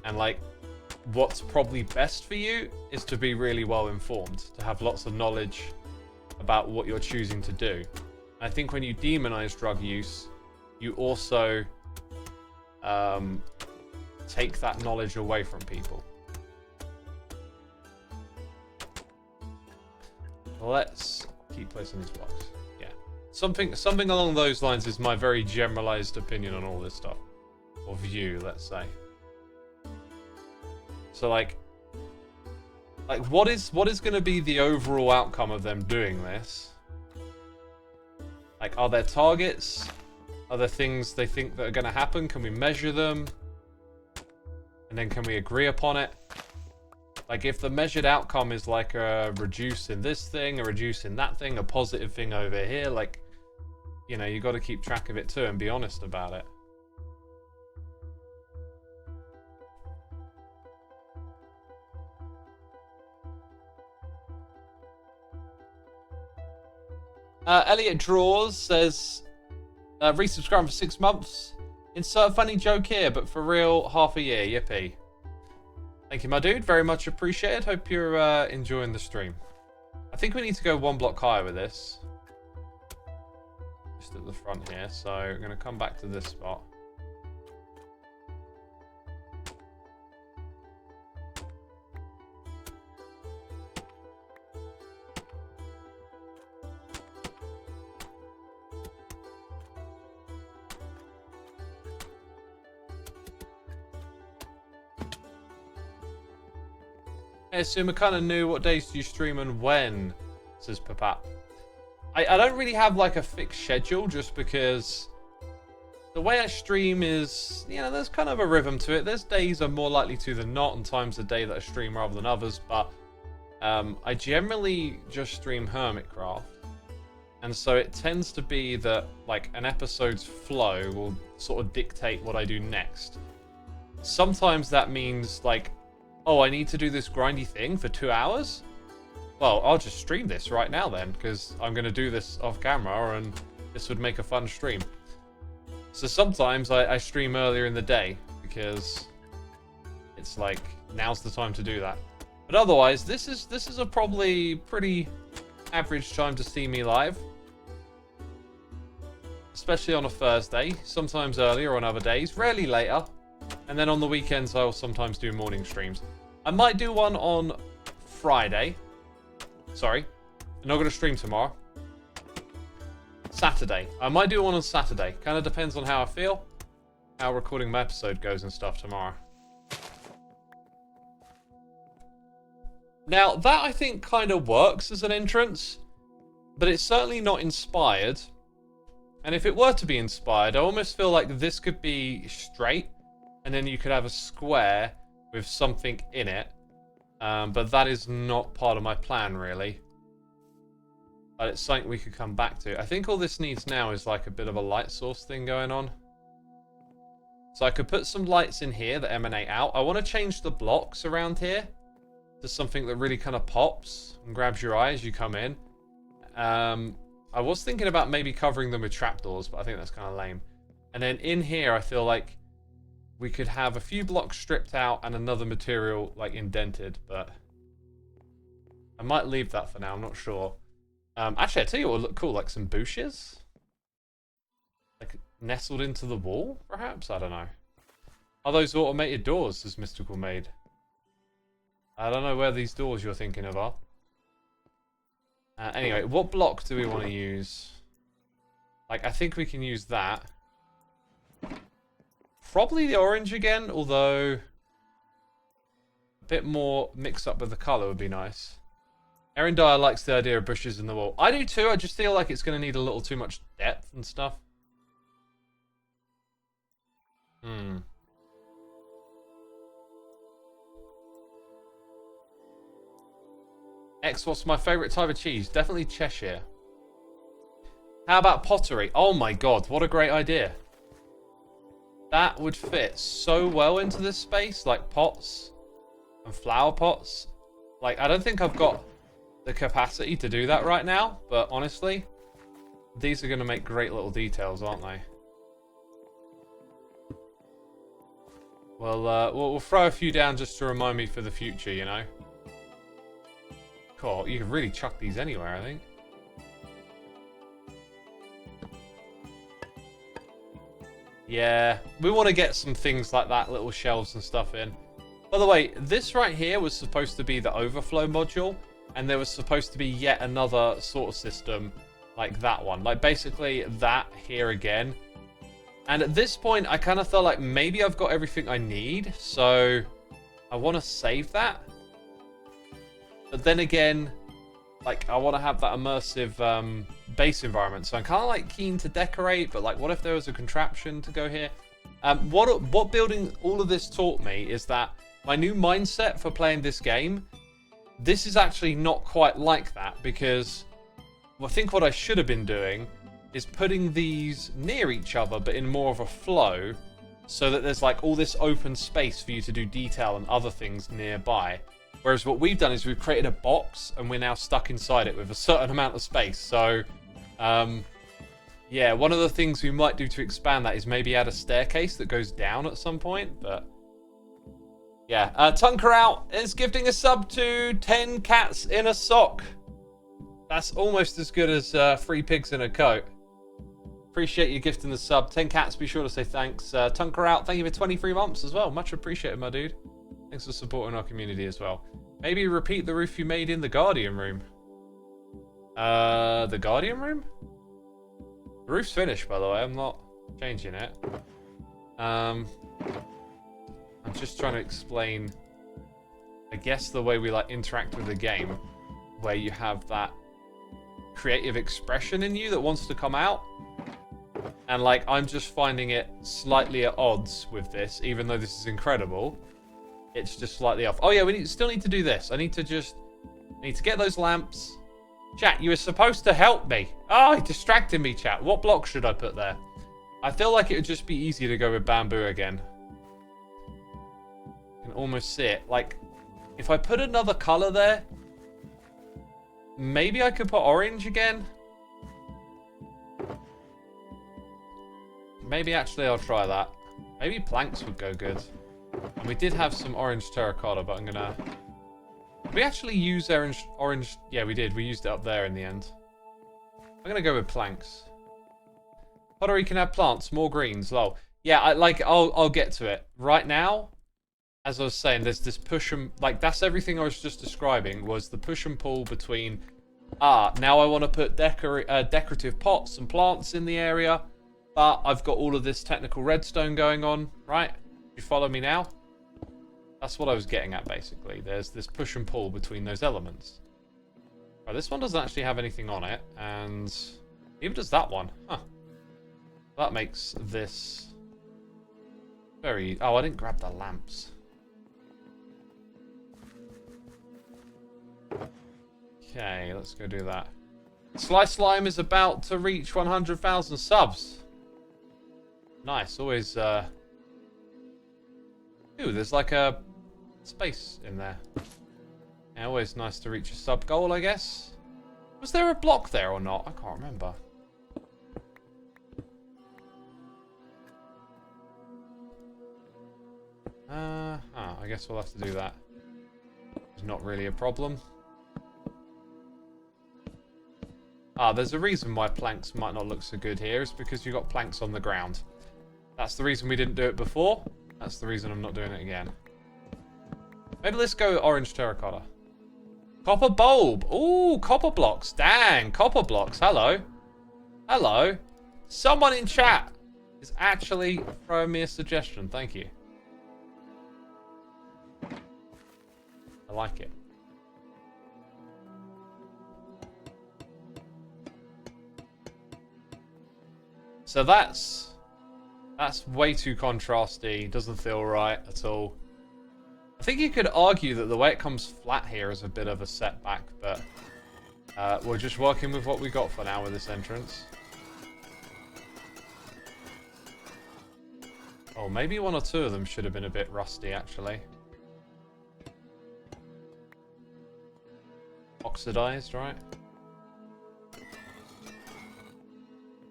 And like, what's probably best for you is to be really well informed, to have lots of knowledge about what you're choosing to do. I think when you demonize drug use, you also take that knowledge away from people. Let's keep placing these blocks. Yeah, something along those lines is my very generalized opinion on all this stuff, or view, let's say. So like what is going to be the overall outcome of them doing this? Like, are there targets? Are there things they think that are going to happen? Can we measure them? And then can we agree upon it? Like, if the measured outcome is like a reduce in this thing, a reduce in that thing, a positive thing over here, like, you know, you got to keep track of it too and be honest about it. Elliot Draws says, resubscribe for 6 months. Insert a funny joke here, but for real, half a year. Yippee. Thank you, my dude. Very much appreciated. Hope you're enjoying the stream. I think we need to go 1 block higher with this. Just at the front here. So I'm going to come back to this spot. Hey, Xisuma, kind of new. What days do you stream and when? Says Papat. I don't really have like a fixed schedule just because the way I stream is, you know, there's kind of a rhythm to it. There's days I'm more likely to than not, and times a day that I stream rather than others, but I generally just stream Hermitcraft. And so it tends to be that like an episode's flow will sort of dictate what I do next. Sometimes that means like, oh, I need to do this grindy thing for 2 hours? Well, I'll just stream this right now then, because I'm going to do this off camera and this would make a fun stream. So sometimes I stream earlier in the day because it's like, now's the time to do that. But otherwise, this is a probably pretty average time to see me live. Especially on a Thursday, sometimes earlier on other days, rarely later. And then on the weekends, I'll sometimes do morning streams. I might do one on Friday. Sorry, I'm not going to stream tomorrow. Saturday. I might do one on Saturday. Kind of depends on how I feel. How recording my episode goes and stuff tomorrow. Now, that I think kind of works as an entrance. But it's certainly not inspired. And if it were to be inspired, I almost feel like this could be straight. And then you could have a square with something in it. But that is not part of my plan, really. But it's something we could come back to. I think all this needs now is like a bit of a light source thing going on. So I could put some lights in here that emanate out. I want to change the blocks around here to something that really kind of pops and grabs your eye as you come in. I was thinking about maybe covering them with trapdoors, but I think that's kind of lame. And then in here, I feel like we could have a few blocks stripped out and another material like indented, but I might leave that for now. I'm not sure. Actually, I tell you what would look cool, like some bushes, like nestled into the wall, perhaps. I don't know. Are those automated doors? Has Mystical made? I don't know where these doors you're thinking of are. Anyway, what block do we want to use? Like, I think we can use that. Probably the orange again, although a bit more mixed up with the colour would be nice. Erin Dyer likes the idea of bushes in the wall. I do too, I just feel like it's going to need a little too much depth and stuff. X, what's my favourite type of cheese? Definitely Cheshire. How about pottery? Oh my god, what a great idea. That would fit so well into this space, like pots and flower pots. Like, I don't think I've got the capacity to do that right now, but honestly, these are going to make great little details, aren't they? Well, we'll throw a few down just to remind me for the future, you know? Cool, you can really chuck these anywhere, I think. Yeah, we want to get some things like that, little shelves and stuff in. By the way, this right here was supposed to be the overflow module, and there was supposed to be yet another sort of system like that one. Like basically that here again. And at this point, I kind of felt like maybe I've got everything I need, so I want to save that. But then again, like I want to have that immersive base environment, so I'm kind of like keen to decorate, but like what if there was a contraption to go here? What building all of this taught me is that my new mindset for playing this game, this is actually not quite like that, because I think what I should have been doing is putting these near each other but in more of a flow, so that there's like all this open space for you to do detail and other things nearby. Whereas what we've done is we've created a box and we're now stuck inside it with a certain amount of space. So, yeah, one of the things we might do to expand that is maybe add a staircase that goes down at some point. But, yeah. Tunker Out is gifting a sub to 10 cats in a sock. That's almost as good as 3 pigs in a coat. Appreciate you gifting the sub. 10 cats, be sure to say thanks. Tunker Out, thank you for 23 months as well. Much appreciated, my dude. Thanks for supporting our community as well. Maybe repeat the roof you made in the Guardian room. The Guardian room? The roof's finished, by the way. I'm not changing it. I'm just trying to explain I guess, the way we like interact with the game, where you have that creative expression in you that wants to come out. And like, I'm just finding it slightly at odds with this, even though this is incredible. It's just slightly off. Oh yeah, we still need to do this. I need to get those lamps. Chat, you were supposed to help me. Oh, he distracted me, chat. What block should I put there? I feel like it would just be easier to go with bamboo again. You can almost see it. Like, if I put another color there, maybe I could put orange again. Maybe actually I'll try that. Maybe planks would go good. And we did have some orange terracotta, but I'm gonna... Did we actually use orange? Yeah, we did. We used it up there in the end. I'm gonna go with planks. Pottery can have plants, more greens, lol. Yeah, I'll get to it. Right now, as I was saying, there's this push and... Like, that's everything I was just describing, was the push and pull between... now I want to put decorative pots and plants in the area, but I've got all of this technical redstone going on, right? You follow me now? That's what I was getting at, basically. There's this push and pull between those elements. Right, this one doesn't actually have anything on it, and even does that one. Huh. That makes this very... Oh, I didn't grab the lamps. Okay, let's go do that. Sly Slime is about to reach 100,000 subs. Nice, always... Ooh, there's like a space in there. Yeah, always nice to reach a sub goal, I guess. Was there a block there or not? I can't remember. I guess we'll have to do that. It's not really a problem. There's a reason why planks might not look so good here. It's because you've got planks on the ground. That's the reason we didn't do it before. That's the reason I'm not doing it again. Maybe let's go orange terracotta. Copper bulb. Ooh, copper blocks. Dang, copper blocks. Hello. Hello. Someone in chat is actually throwing me a suggestion. Thank you. I like it. So that's way too contrasty. Doesn't feel right at all. I think you could argue that the way it comes flat here is a bit of a setback, but we're just working with what we got for now with this entrance. Oh, maybe one or two of them should have been a bit rusty, actually. Oxidized, right?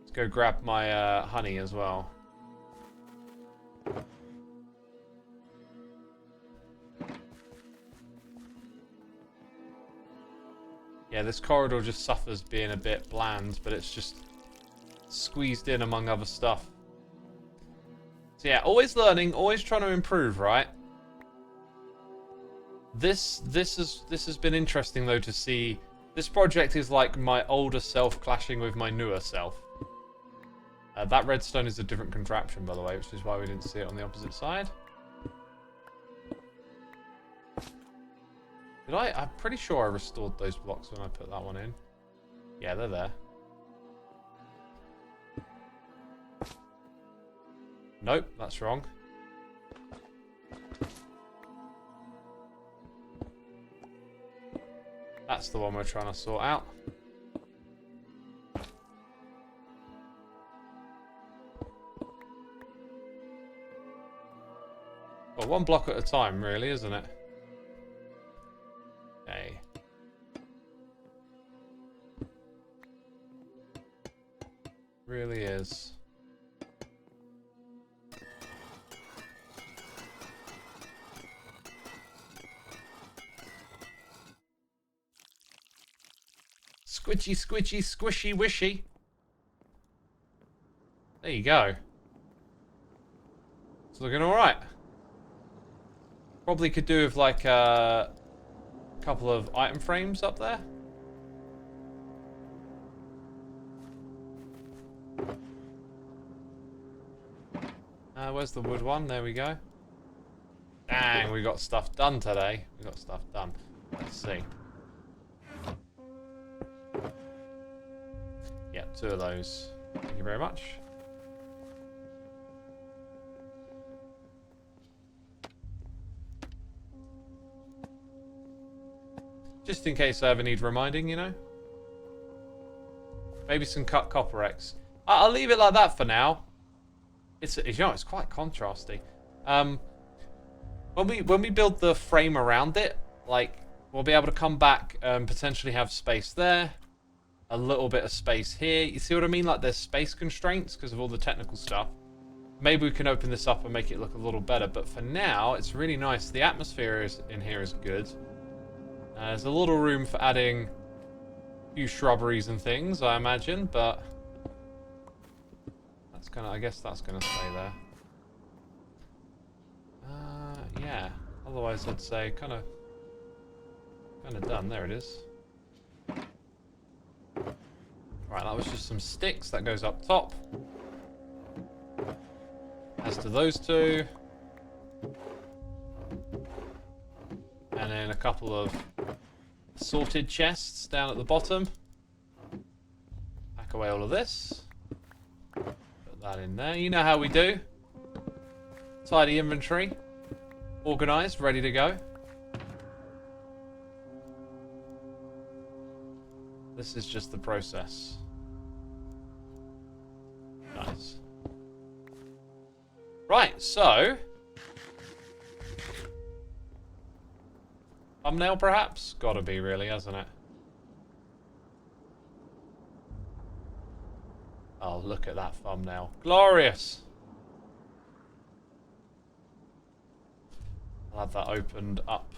Let's go grab my honey as well. Yeah, this corridor just suffers being a bit bland, but it's just squeezed in among other stuff. So yeah, always learning, always trying to improve, right? This has been interesting though to see. This project is like my older self clashing with my newer self. That redstone is a different contraption, by the way, which is why we didn't see it on the opposite side. Did I? I'm pretty sure I restored those blocks when I put that one in. Yeah, they're there. Nope, that's wrong. That's the one we're trying to sort out. Well, one block at a time, really, isn't it? Okay. Really is. Squitchy, squitchy, squishy, wishy. There you go. It's looking alright. Probably could do with like a couple of item frames up there. Where's the wood one? There we go. Dang, we got stuff done today. We got stuff done. Let's see. Yeah, 2 of those. Thank you very much. Just in case I ever need reminding, you know? Maybe some cut copper X. I'll leave it like that for now. It's you know, it's quite contrasty. When we build the frame around it, like, we'll be able to come back and potentially have space there. A little bit of space here. You see what I mean? Like, there's space constraints because of all the technical stuff. Maybe we can open this up and make it look a little better. But for now, it's really nice. The atmosphere in here is good. There's a little room for adding a few shrubberies and things, I imagine. But that's gonna, I guess that's gonna stay there. Yeah. Otherwise, I'd say kind of done. There it is. Right, that was just some sticks that goes up top. As to those 2. And then a couple of sorted chests down at the bottom. Pack away all of this. Put that in there. You know how we do. Tidy inventory. Organised, ready to go. This is just the process. Nice. Right, so... thumbnail, perhaps? Gotta be, really, hasn't it? Oh, look at that thumbnail. Glorious! I'll have that opened up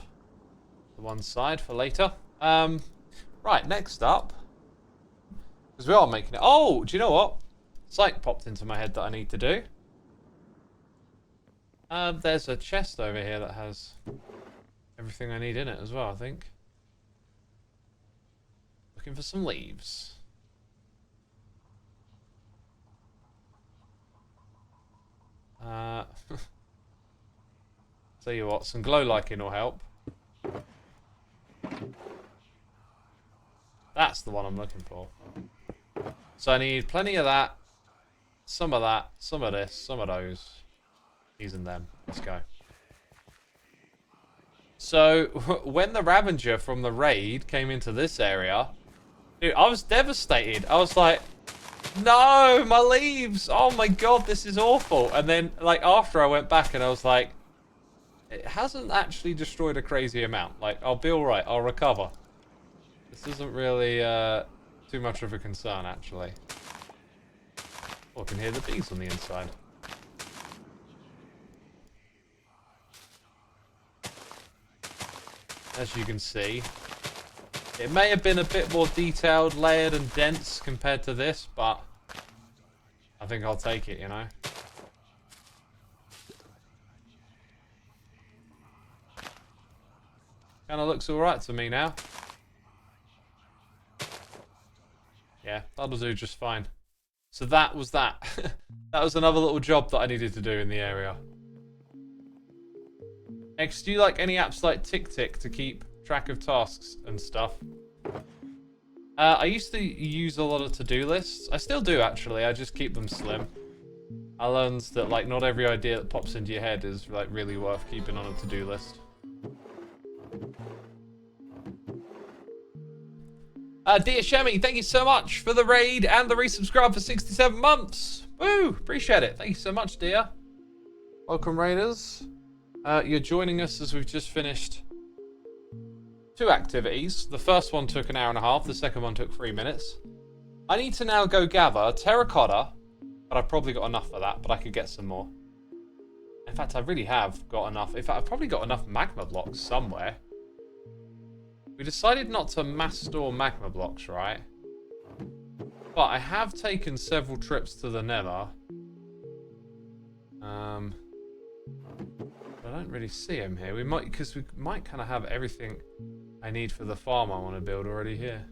to one side for later. Right, next up, because we are making it. Oh, do you know what? Something popped into my head that I need to do. There's a chest over here that has everything I need in it as well, I think. Looking for some leaves. Tell you what, some glow liking will help. That's the one I'm looking for. So I need plenty of that, some of this, some of those. These and them. Let's go. So, when the Ravager from the raid came into this area, dude, I was devastated. I was like, no, my leaves! Oh my god, this is awful. And then, like, after I went back and I was like, it hasn't actually destroyed a crazy amount. Like, I'll be alright, I'll recover. This isn't really too much of a concern, actually. Oh, I can hear the bees on the inside. As you can see, it may have been a bit more detailed, layered and dense compared to this, but I think I'll take it, you know. Kind of looks alright to me now. Yeah, that'll do just fine. So that was that. That was another little job that I needed to do in the area. X, do you like any apps like TickTick to keep track of tasks and stuff? I used to use a lot of to-do lists. I still do, actually. I just keep them slim. I learned that, like, not every idea that pops into your head is, like, really worth keeping on a to-do list. Dear Shemi, thank you so much for the raid and the resubscribe for 67 months. Woo! Appreciate it. Thank you so much, dear. Welcome, Raiders. You're joining us as we've just finished 2 activities. The first one took an hour and a half. The second one took 3 minutes. I need to now go gather terracotta, but I've probably got enough for that, but I could get some more. In fact, I really have got enough. In fact, I've probably got enough magma blocks somewhere. We decided not to mass store magma blocks, right? But I have taken several trips to the Nether. I don't really see him here. We might, because we might kind of have everything I need for the farm I want to build already here.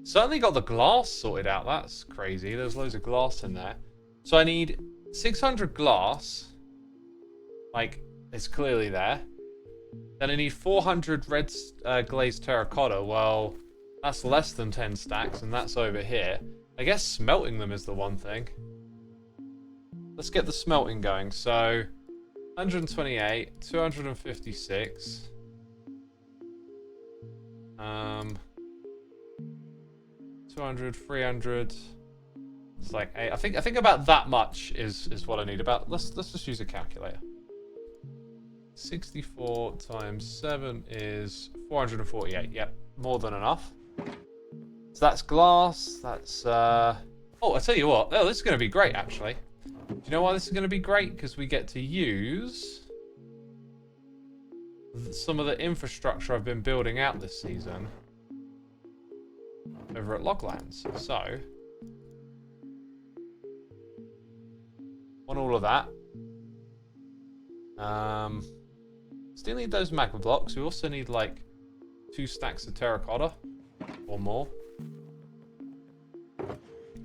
Certainly got the glass sorted out. That's crazy. There's loads of glass in there. So I need 600 glass. Like, it's clearly there. Then I need 400 red glazed terracotta. Well, that's less than 10 stacks, and that's over here. I guess smelting them is the one thing. Let's get the smelting going. So, 128, 256. 200, 300. It's like 8. I think about that much is what I need. Let's just use a calculator. 64 times 7 is 448. Yep, more than enough. So that's glass. That's oh, I tell you what. Oh, this is going to be great actually. Do you know why this is going to be great? Because we get to use some of the infrastructure I've been building out this season over at Loglands. So, on all of that. Still need those magma blocks. We also need like 2 stacks of terracotta or more.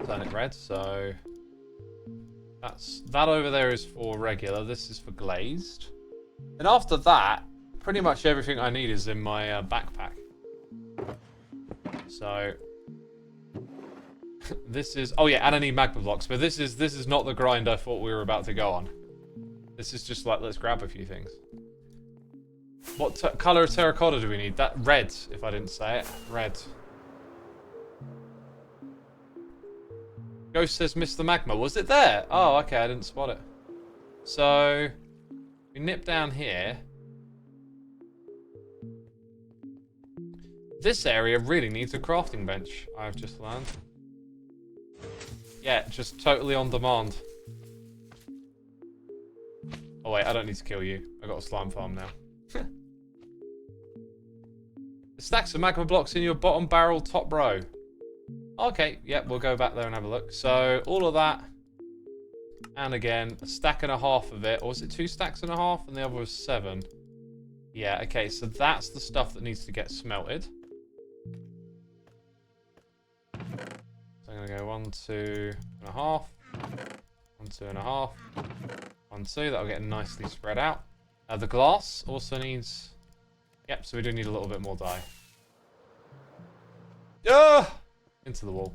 Turn it red. So that over there is for regular. This is for glazed. And after that, pretty much everything I need is in my backpack. So this is, oh yeah, and I need magma blocks, but this is not the grind I thought we were about to go on. This is just like, let's grab a few things. What color of terracotta do we need? That red, if I didn't say it. Red. Ghost says Mr. Magma. Was it there? Oh, okay, I didn't spot it. So we nip down here. This area really needs a crafting bench, I've just learned. Yeah, just totally on demand. Oh wait, I don't need to kill you. I got a slime farm now. The stacks of magma blocks in your bottom barrel top row. Okay, yep, we'll go back there and have a look. So, all of that. And again, a stack and a half of it. Or was it 2 stacks and a half? And the other was 7. Yeah, okay, so that's the stuff that needs to get smelted. So I'm going to go 1, 2 and a half. 1, 2 and a half. 1, 2. That'll get nicely spread out. The glass also needs... Yep, so we do need a little bit more dye. Ah! Into the wall.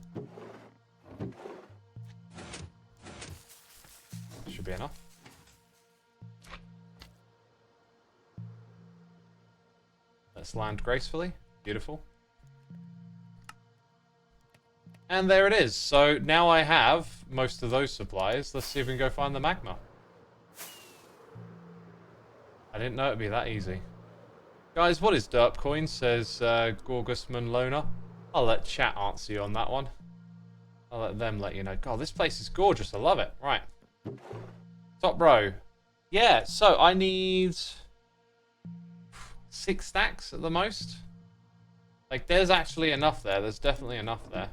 Should be enough. Let's land gracefully. Beautiful. And there it is. So now I have most of those supplies. Let's see if we can go find the magma. I didn't know it'd be that easy. Guys, what is Derp Coin? Says Gorgusman Loner. I'll let chat answer you on that one. I'll let them let you know. God, this place is gorgeous. I love it. Right. Top row. Yeah, so I need 6 stacks at the most. Like, there's actually enough there. There's definitely enough there.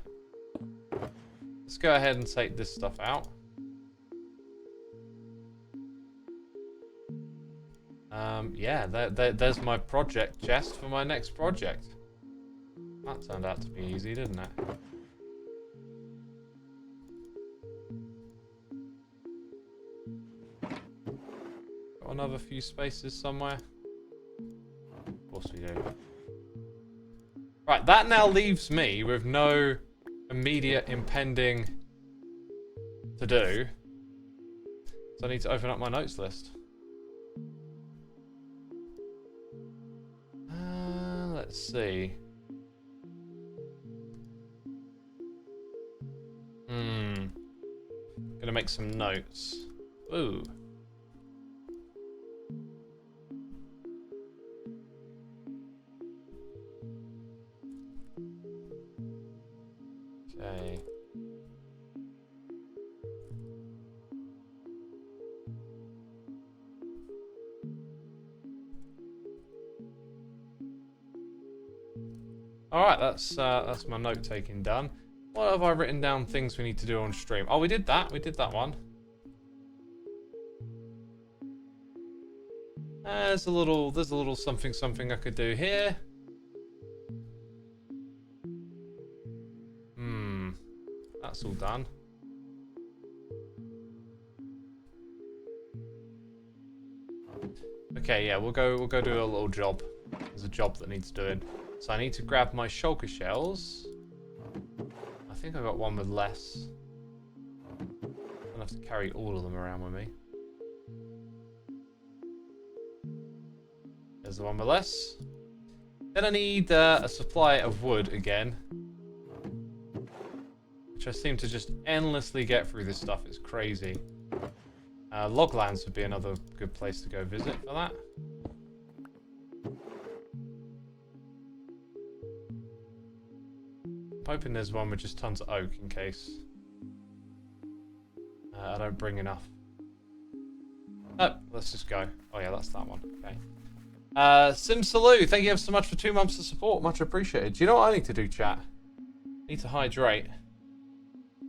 Let's go ahead and take this stuff out. Yeah, there's my project chest for my next project. That turned out to be easy, didn't it? Got another few spaces somewhere. Of course we do. Right, that now leaves me with no immediate impending to do. So I need to open up my notes list. Let's see. Gonna make some notes. Ooh. Okay. Alright, that's my note taking done. What have I written down things we need to do on stream? Oh, we did that. We did that one. There's a little something I could do here. That's all done. Okay, yeah, we'll go do a little job. There's a job that needs doing. So I need to grab my shulker shells. I think I got one with less. I'll have to carry all of them around with me. There's the one with less. Then I need a supply of wood again. Which I seem to just endlessly get through this stuff. It's crazy. Loglands would be another good place to go visit for that. I'm hoping there's one with just tons of oak in case I don't bring enough. Oh, let's just go. Oh yeah, that's that one. Okay. Simsaloo, thank you ever so much for 2 months of support. Much appreciated. Do you know what I need to do, chat? I need to hydrate.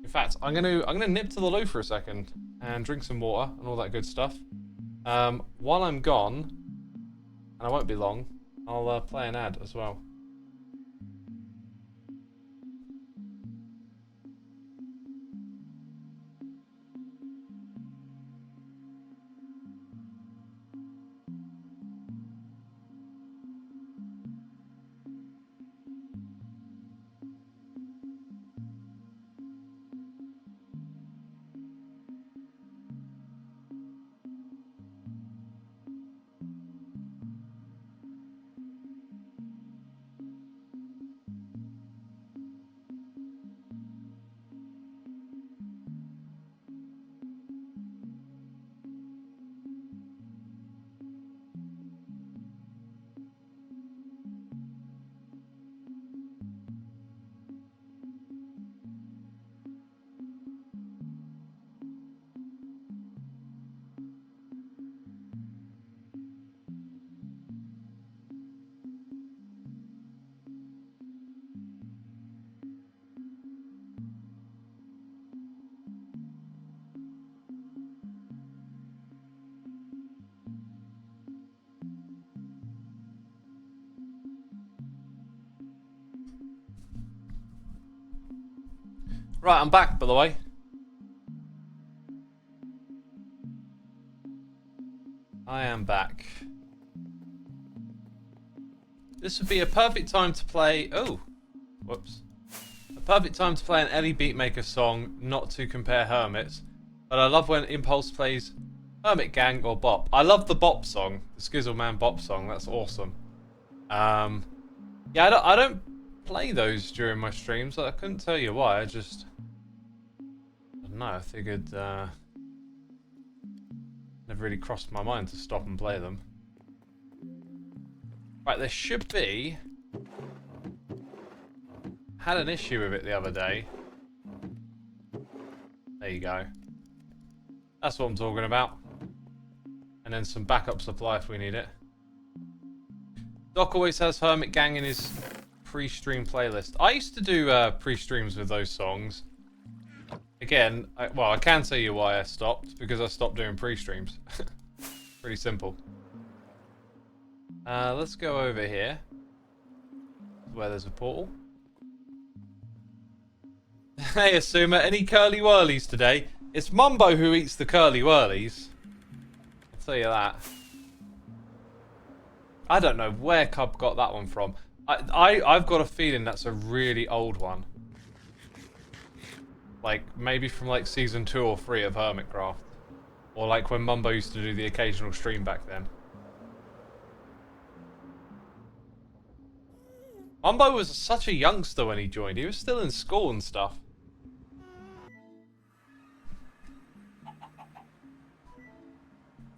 In fact, I'm gonna nip to the loo for a second and drink some water and all that good stuff. While I'm gone, and I won't be long, I'll play an ad as well. Right, I'm back, by the way. I am back. This would be a perfect time to play... Oh! Whoops. A perfect time to play an Ellie Beatmaker song, not to compare Hermits. But I love when Impulse plays Hermit Gang or Bop. I love the Bop song. The Skizzleman Bop song. That's awesome. Yeah, I don't play those during my streams. I couldn't tell you why. I just... I don't know. I figured... never really crossed my mind to stop and play them. Right, there should be... Had an issue with it the other day. There you go. That's what I'm talking about. And then some backup supply if we need it. Doc always has Hermit Gang in his pre-stream playlist. I used to do pre-streams with those songs. Again, I can tell you why I stopped. Because I stopped doing pre-streams. Pretty simple. Let's go over here. Where there's a portal. Hey Xisuma, any curly whirlies today? It's Mumbo who eats the curly whirlies. I'll tell you that. I don't know where Cub got that one from. I've got a feeling that's a really old one. Like, maybe from like season 2 or 3 of Hermitcraft. Or like when Mumbo used to do the occasional stream back then. Mumbo was such a youngster when he joined. He was still in school and stuff.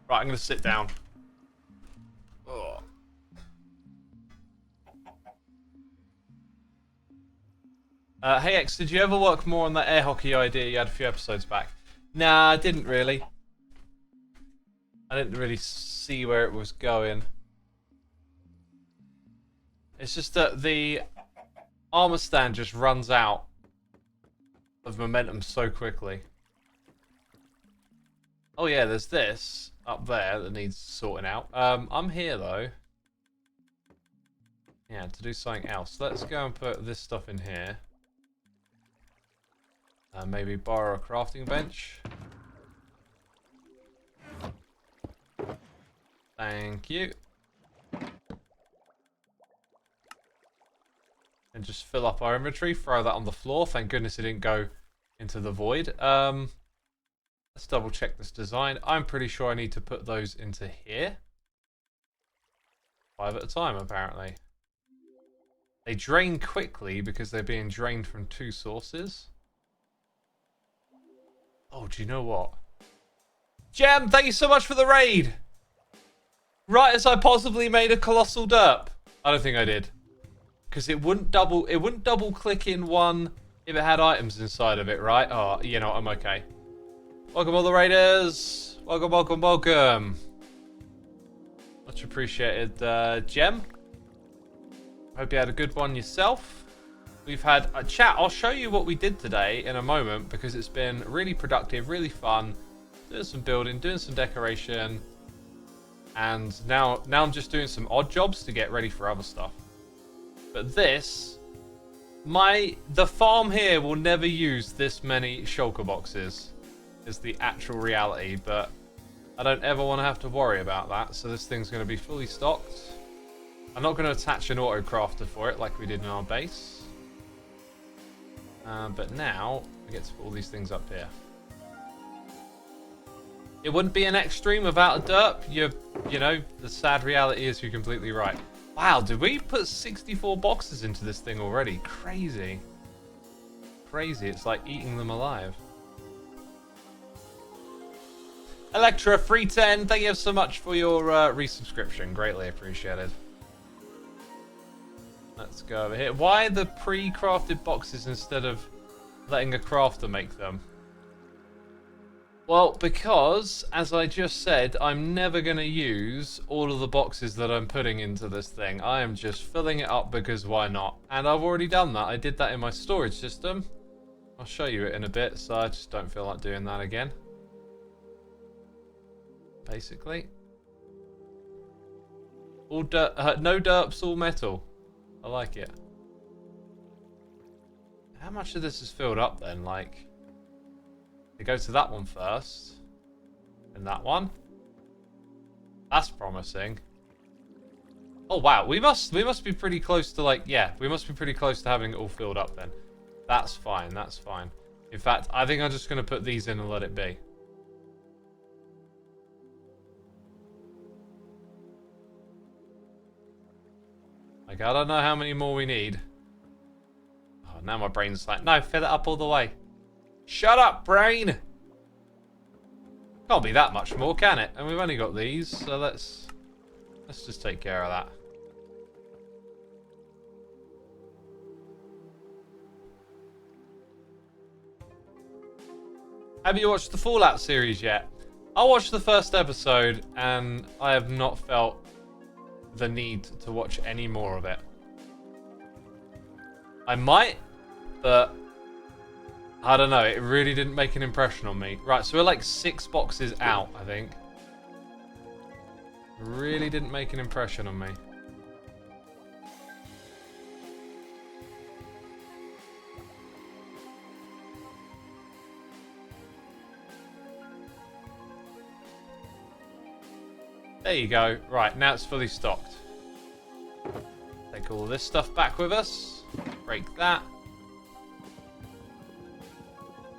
Right, I'm going to sit down. Ugh. Hey X, did you ever work more on that air hockey idea you had a few episodes back? Nah, I didn't really. I didn't really see where it was going. It's just that the armor stand just runs out of momentum so quickly. Oh yeah, there's this up there that needs sorting out. I'm here though. Yeah, to do something else. Let's go and put this stuff in here. Maybe borrow a crafting bench. Thank you. And just fill up our inventory, throw that on the floor. Thank goodness it didn't go into the void. Let's double check this design. I'm pretty sure I need to put those into here. 5 at a time, apparently. They drain quickly because they're being drained from 2 sources. Oh, do you know what? Gem, thank you so much for the raid! Right as I possibly made a colossal derp. I don't think I did. Because it wouldn't double click in one if it had items inside of it, right? Oh, you know, I'm okay. Welcome all the raiders. Welcome, welcome, welcome. Much appreciated, Gem. Hope you had a good one yourself. We've had a chat. I'll show you what we did today in a moment because it's been really productive, really fun. Doing some building, doing some decoration. And now I'm just doing some odd jobs to get ready for other stuff. But this, the farm here will never use this many shulker boxes. Is the actual reality, but I don't ever want to have to worry about that. So this thing's going to be fully stocked. I'm not going to attach an auto crafter for it like we did in our base. But now we get to put all these things up here. It wouldn't be an extreme without a derp. You know, the sad reality is you're completely right. Wow, did we put 64 boxes into this thing already? Crazy. Crazy, it's like eating them alive. Electra 310, thank you so much for your resubscription. Greatly appreciated. Let's go over here. Why the pre-crafted boxes instead of letting a crafter make them? Well, because, as I just said, I'm never going to use all of the boxes that I'm putting into this thing. I am just filling it up because why not? And I've already done that. I did that in my storage system. I'll show you it in a bit, so I just don't feel like doing that again. Basically. All dirt, no derps, all metal. I like it. How much of this is filled up then? Like, they go to that one first, and that one. That's promising. Oh wow, we must be pretty close to like, yeah, we must be pretty close to having it all filled up then. That's fine, that's fine. In fact, I think I'm just going to put these in and let it be. Like, I don't know how many more we need. Oh, now my brain's like, no, fill it up all the way. Shut up, brain! Can't be that much more, can it? And we've only got these, so let's just take care of that. Have you watched the Fallout series yet? I watched the first episode, and I have not felt the need to watch any more of it. I might, but I don't know. It really didn't make an impression on me. Right, so we're like 6 boxes out, I think. Really didn't make an impression on me. There you go. Right, now it's fully stocked. Take all this stuff back with us. Break that.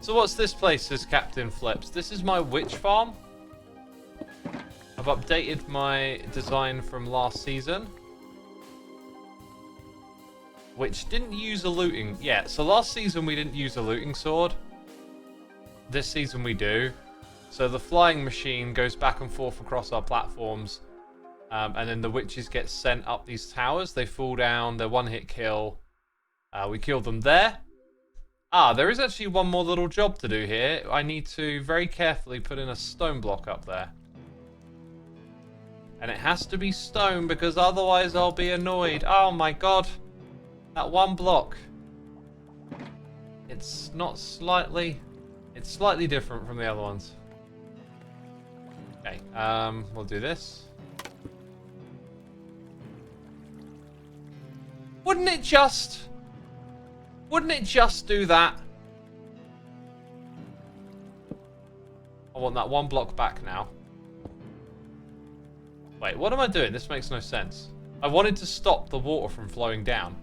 So what's this place, says Captain Flips? This is my witch farm. I've updated my design from last season, which didn't use a looting. Yeah, so last season we didn't use a looting sword. This season we do. So the flying machine goes back and forth across our platforms, and then the witches get sent up these towers. They fall down, they're one-hit kill. We kill them there. Ah, there is actually one more little job to do here. I need to very carefully put in a stone block up there. And it has to be stone because otherwise I'll be annoyed. Oh my god. That one block. It's not slightly... It's slightly different from the other ones. Okay, we'll do this. Wouldn't it just do that? I want that one block back now. Wait, what am I doing? This makes no sense. I wanted to stop the water from flowing down.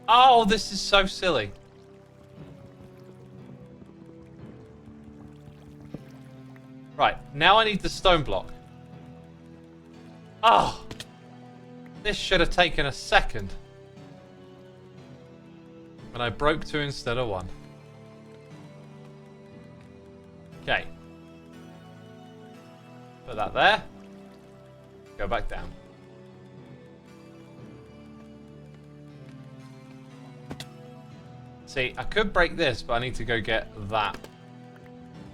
Oh, this is so silly. Right, now I need the stone block. Oh! This should have taken a second. And I broke 2 instead of 1. Okay. Put that there. Go back down. See, I could break this, but I need to go get that.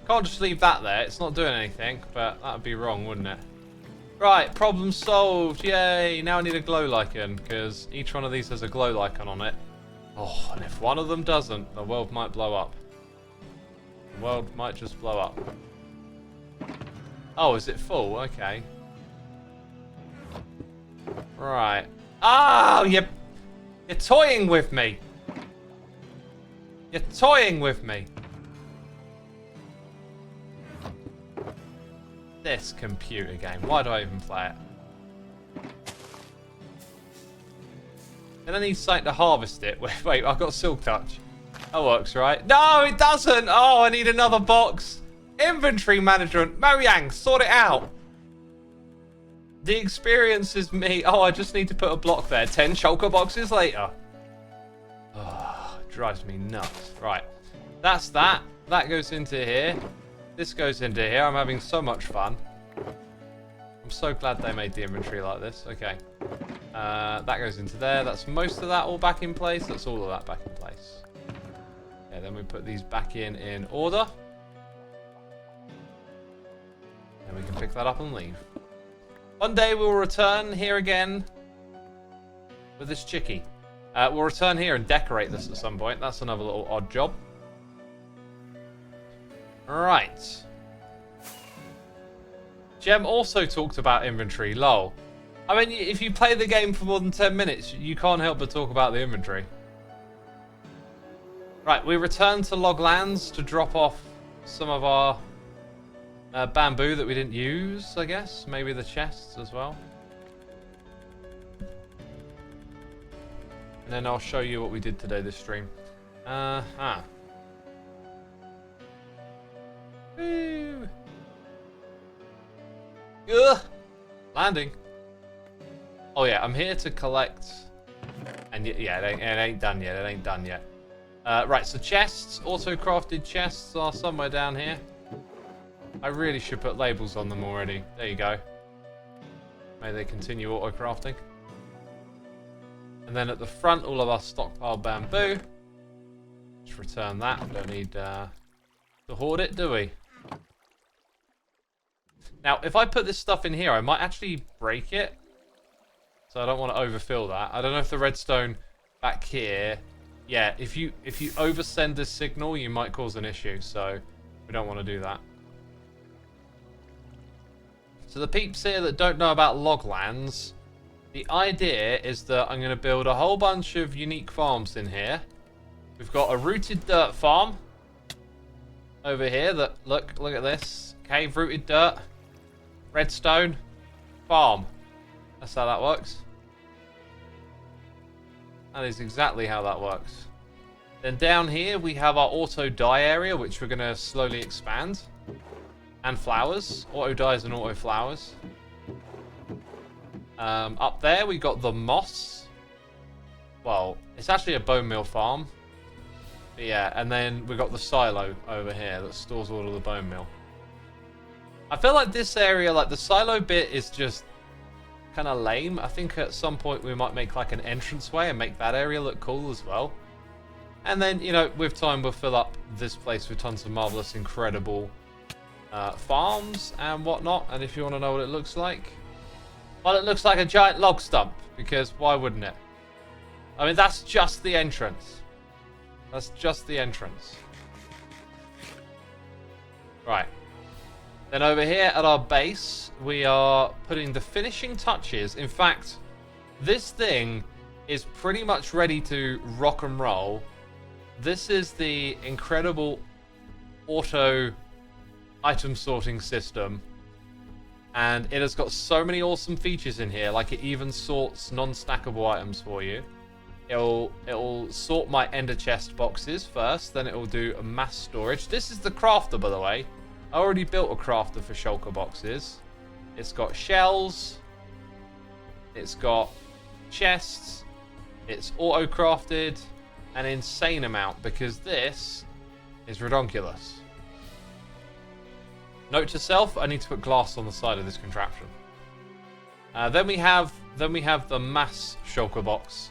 Can't just leave that there. It's not doing anything, but that would be wrong, wouldn't it? Right, problem solved. Yay. Now I need a glow lichen, because each one of these has a glow lichen on it. Oh, and if one of them doesn't, the world might blow up. The world might just blow up. Oh, is it full? Okay. Right. Oh, you're toying with me. You're toying with me. This computer game. Why do I even play it? And I need something to harvest it. Wait, I've got Silk Touch. That works, right? No, it doesn't. Oh, I need another box. Inventory management. Mojang, sort it out. The experience is me. Oh, I just need to put a block there. 10 shulker boxes later. Oh, it drives me nuts. Right. That's that. That goes into here. This goes into here. I'm having so much fun. I'm so glad they made the inventory like this. Okay. That goes into there. That's most of that all back in place. That's all of that back in place. Okay, then we put these back in order. And we can pick that up and leave. One day we'll return here again with this chickie. We'll return here and decorate this at some point. That's another little odd job. Right. Jem also talked about inventory. Lol. I mean, if you play the game for more than 10 minutes, you can't help but talk about the inventory. Right, we return to Loglands to drop off some of our bamboo that we didn't use, I guess. Maybe the chests as well. And then I'll show you what we did today this stream. Woo! Ugh! Landing. Oh yeah, I'm here to collect. And yeah, it ain't done yet. It ain't done yet. Right, so chests, auto-crafted chests are somewhere down here. I really should put labels on them already. There you go. May they continue auto-crafting. And then at the front, all of our stockpiled bamboo. Just return that. We don't need to hoard it, do we? Now, if I put this stuff in here, I might actually break it. So I don't want to overfill that. I don't know if the redstone back here... Yeah, if you oversend this signal, you might cause an issue. So we don't want to do that. So the peeps here that don't know about Loglands, the idea is that I'm going to build a whole bunch of unique farms in here. We've got a rooted dirt farm over here that, look at this. Cave rooted dirt, redstone, farm. That's how that works. That is exactly how that works. Then down here we have our auto dye area, which we're going to slowly expand. And flowers. Auto dyes and auto flowers. Up there we got the moss. Well, it's actually a bone meal farm. But yeah, and then we got the silo over here that stores all of the bone meal. I feel like this area, like the silo bit, is just kind of lame. I think at some point we might make like an entranceway and make that area look cool as well. And then, you know, with time we'll fill up this place with tons of marvelous, incredible farms and whatnot. And if you want to know what it looks like, well, it looks like a giant log stump, because why wouldn't it? I mean, that's just the entrance. That's just the entrance. Right. Then over here at our base, we are putting the finishing touches. In fact, this thing is pretty much ready to rock and roll. This is the incredible auto item sorting system And it has got so many awesome features in here. Like, it even sorts non-stackable items for you. It'll sort my ender chest boxes first, then it will do a mass storage. This is the crafter, by the way. I already built a crafter for shulker boxes. It's got shells. It's got chests. It's auto-crafted an insane amount because this is redonkulous. Note to self, I need to put glass on the side of this contraption. Then we have the mass shulker box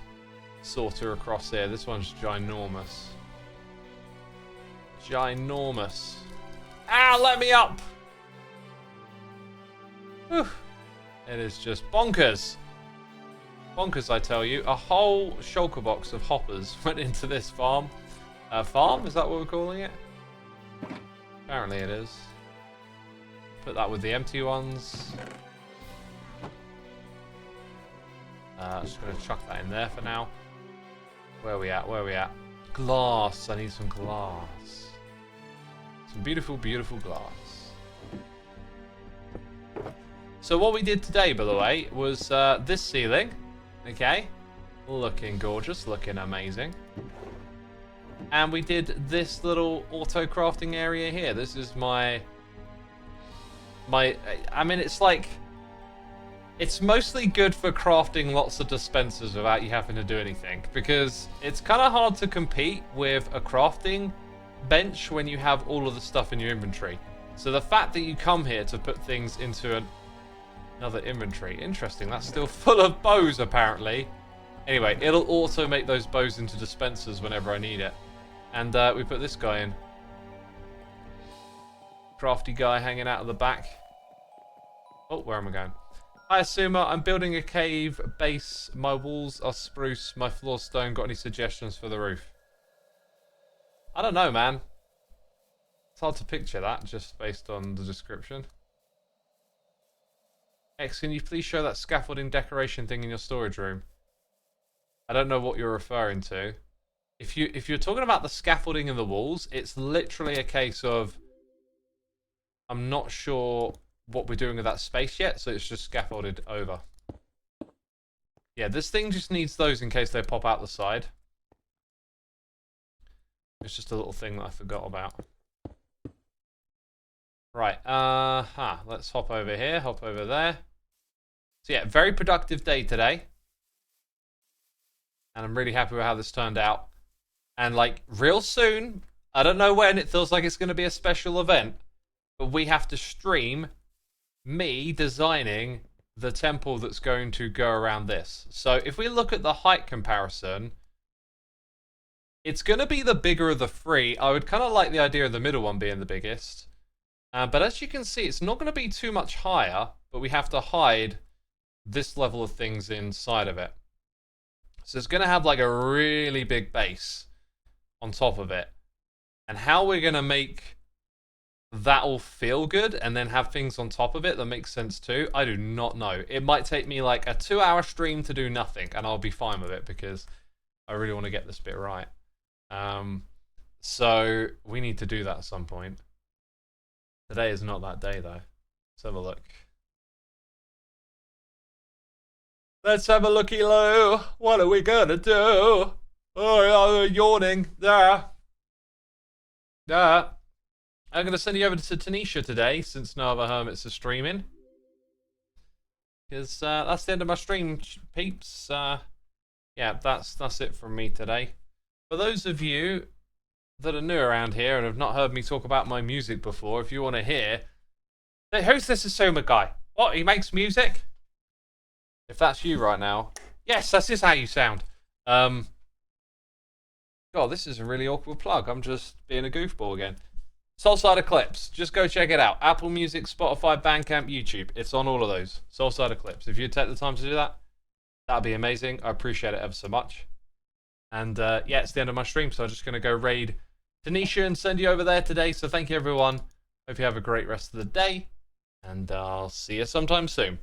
sorter across here. This one's ginormous. Ginormous. Ah, let me up! Whew. It is just bonkers. Bonkers, I tell you. A whole shulker box of hoppers went into this farm. Farm? Is that what we're calling it? Apparently it is. Put that with the empty ones. Just going to chuck that in there for now. Where are we at? Where are we at? Glass. I need some glass. Some beautiful, beautiful glass. So what we did today, by the way, was this ceiling. Okay. Looking gorgeous. Looking amazing. And we did this little auto-crafting area here. This is my... I mean, it's like... It's mostly good for crafting lots of dispensers without you having to do anything. Because it's kind of hard to compete with a crafting bench when you have all of the stuff in your inventory. So the fact that you come here to put things into another inventory. Interesting, that's still full of bows apparently. Anyway, it'll also make those bows into dispensers whenever I need it. And we put this guy in. Crafty guy hanging out of the back. Oh, where am I going? Hi, Xisuma. I'm building a cave base. My walls are spruce. My floor's stone. Got any suggestions for the roof? I don't know, man. It's hard to picture that just based on the description. X, can you please show that scaffolding decoration thing in your storage room? I don't know what you're referring to. If you're talking about the scaffolding in the walls, it's literally a case of I'm not sure what we're doing with that space yet, so it's just scaffolded over. Yeah, this thing just needs those in case they pop out the side. It's just a little thing that I forgot about. Right, let's hop over here, hop over there. So yeah, very productive day today. And I'm really happy with how this turned out. And like, real soon, I don't know when, it feels like it's going to be a special event, but we have to stream me designing the temple that's going to go around this. So if we look at the height comparison, it's going to be the bigger of the three. I would kind of like the idea of the middle one being the biggest. But as you can see, it's not going to be too much higher, but we have to hide this level of things inside of it. So it's going to have like a really big base on top of it. And how we're going to make that all feel good and then have things on top of it that makes sense too, I do not know. It might take me like a 2-hour stream to do nothing, and I'll be fine with it because I really want to get this bit right. So we need to do that at some point. Today is not that day though. Let's have a look. Let's have a looky-loo. What are we gonna do? Oh, yawning. There. I'm going to send you over to Tanisha today, since no other hermits are streaming. Because that's the end of my stream, peeps. Yeah, that's it from me today. For those of you that are new around here and have not heard me talk about my music before, if you want to hear... Hey, who's this Xisuma guy? What, he makes music? If that's you right now... Yes, that's just how you sound. God, this is a really awkward plug. I'm just being a goofball again. Soulside Eclipse. Just go check it out. Apple Music, Spotify, Bandcamp, YouTube. It's on all of those. Soulside Eclipse. If you'd take the time to do that, that'd be amazing. I appreciate it ever so much. And yeah, it's the end of my stream, so I'm just going to go raid Tanisha and send you over there today. So thank you, everyone. Hope you have a great rest of the day. And I'll see you sometime soon.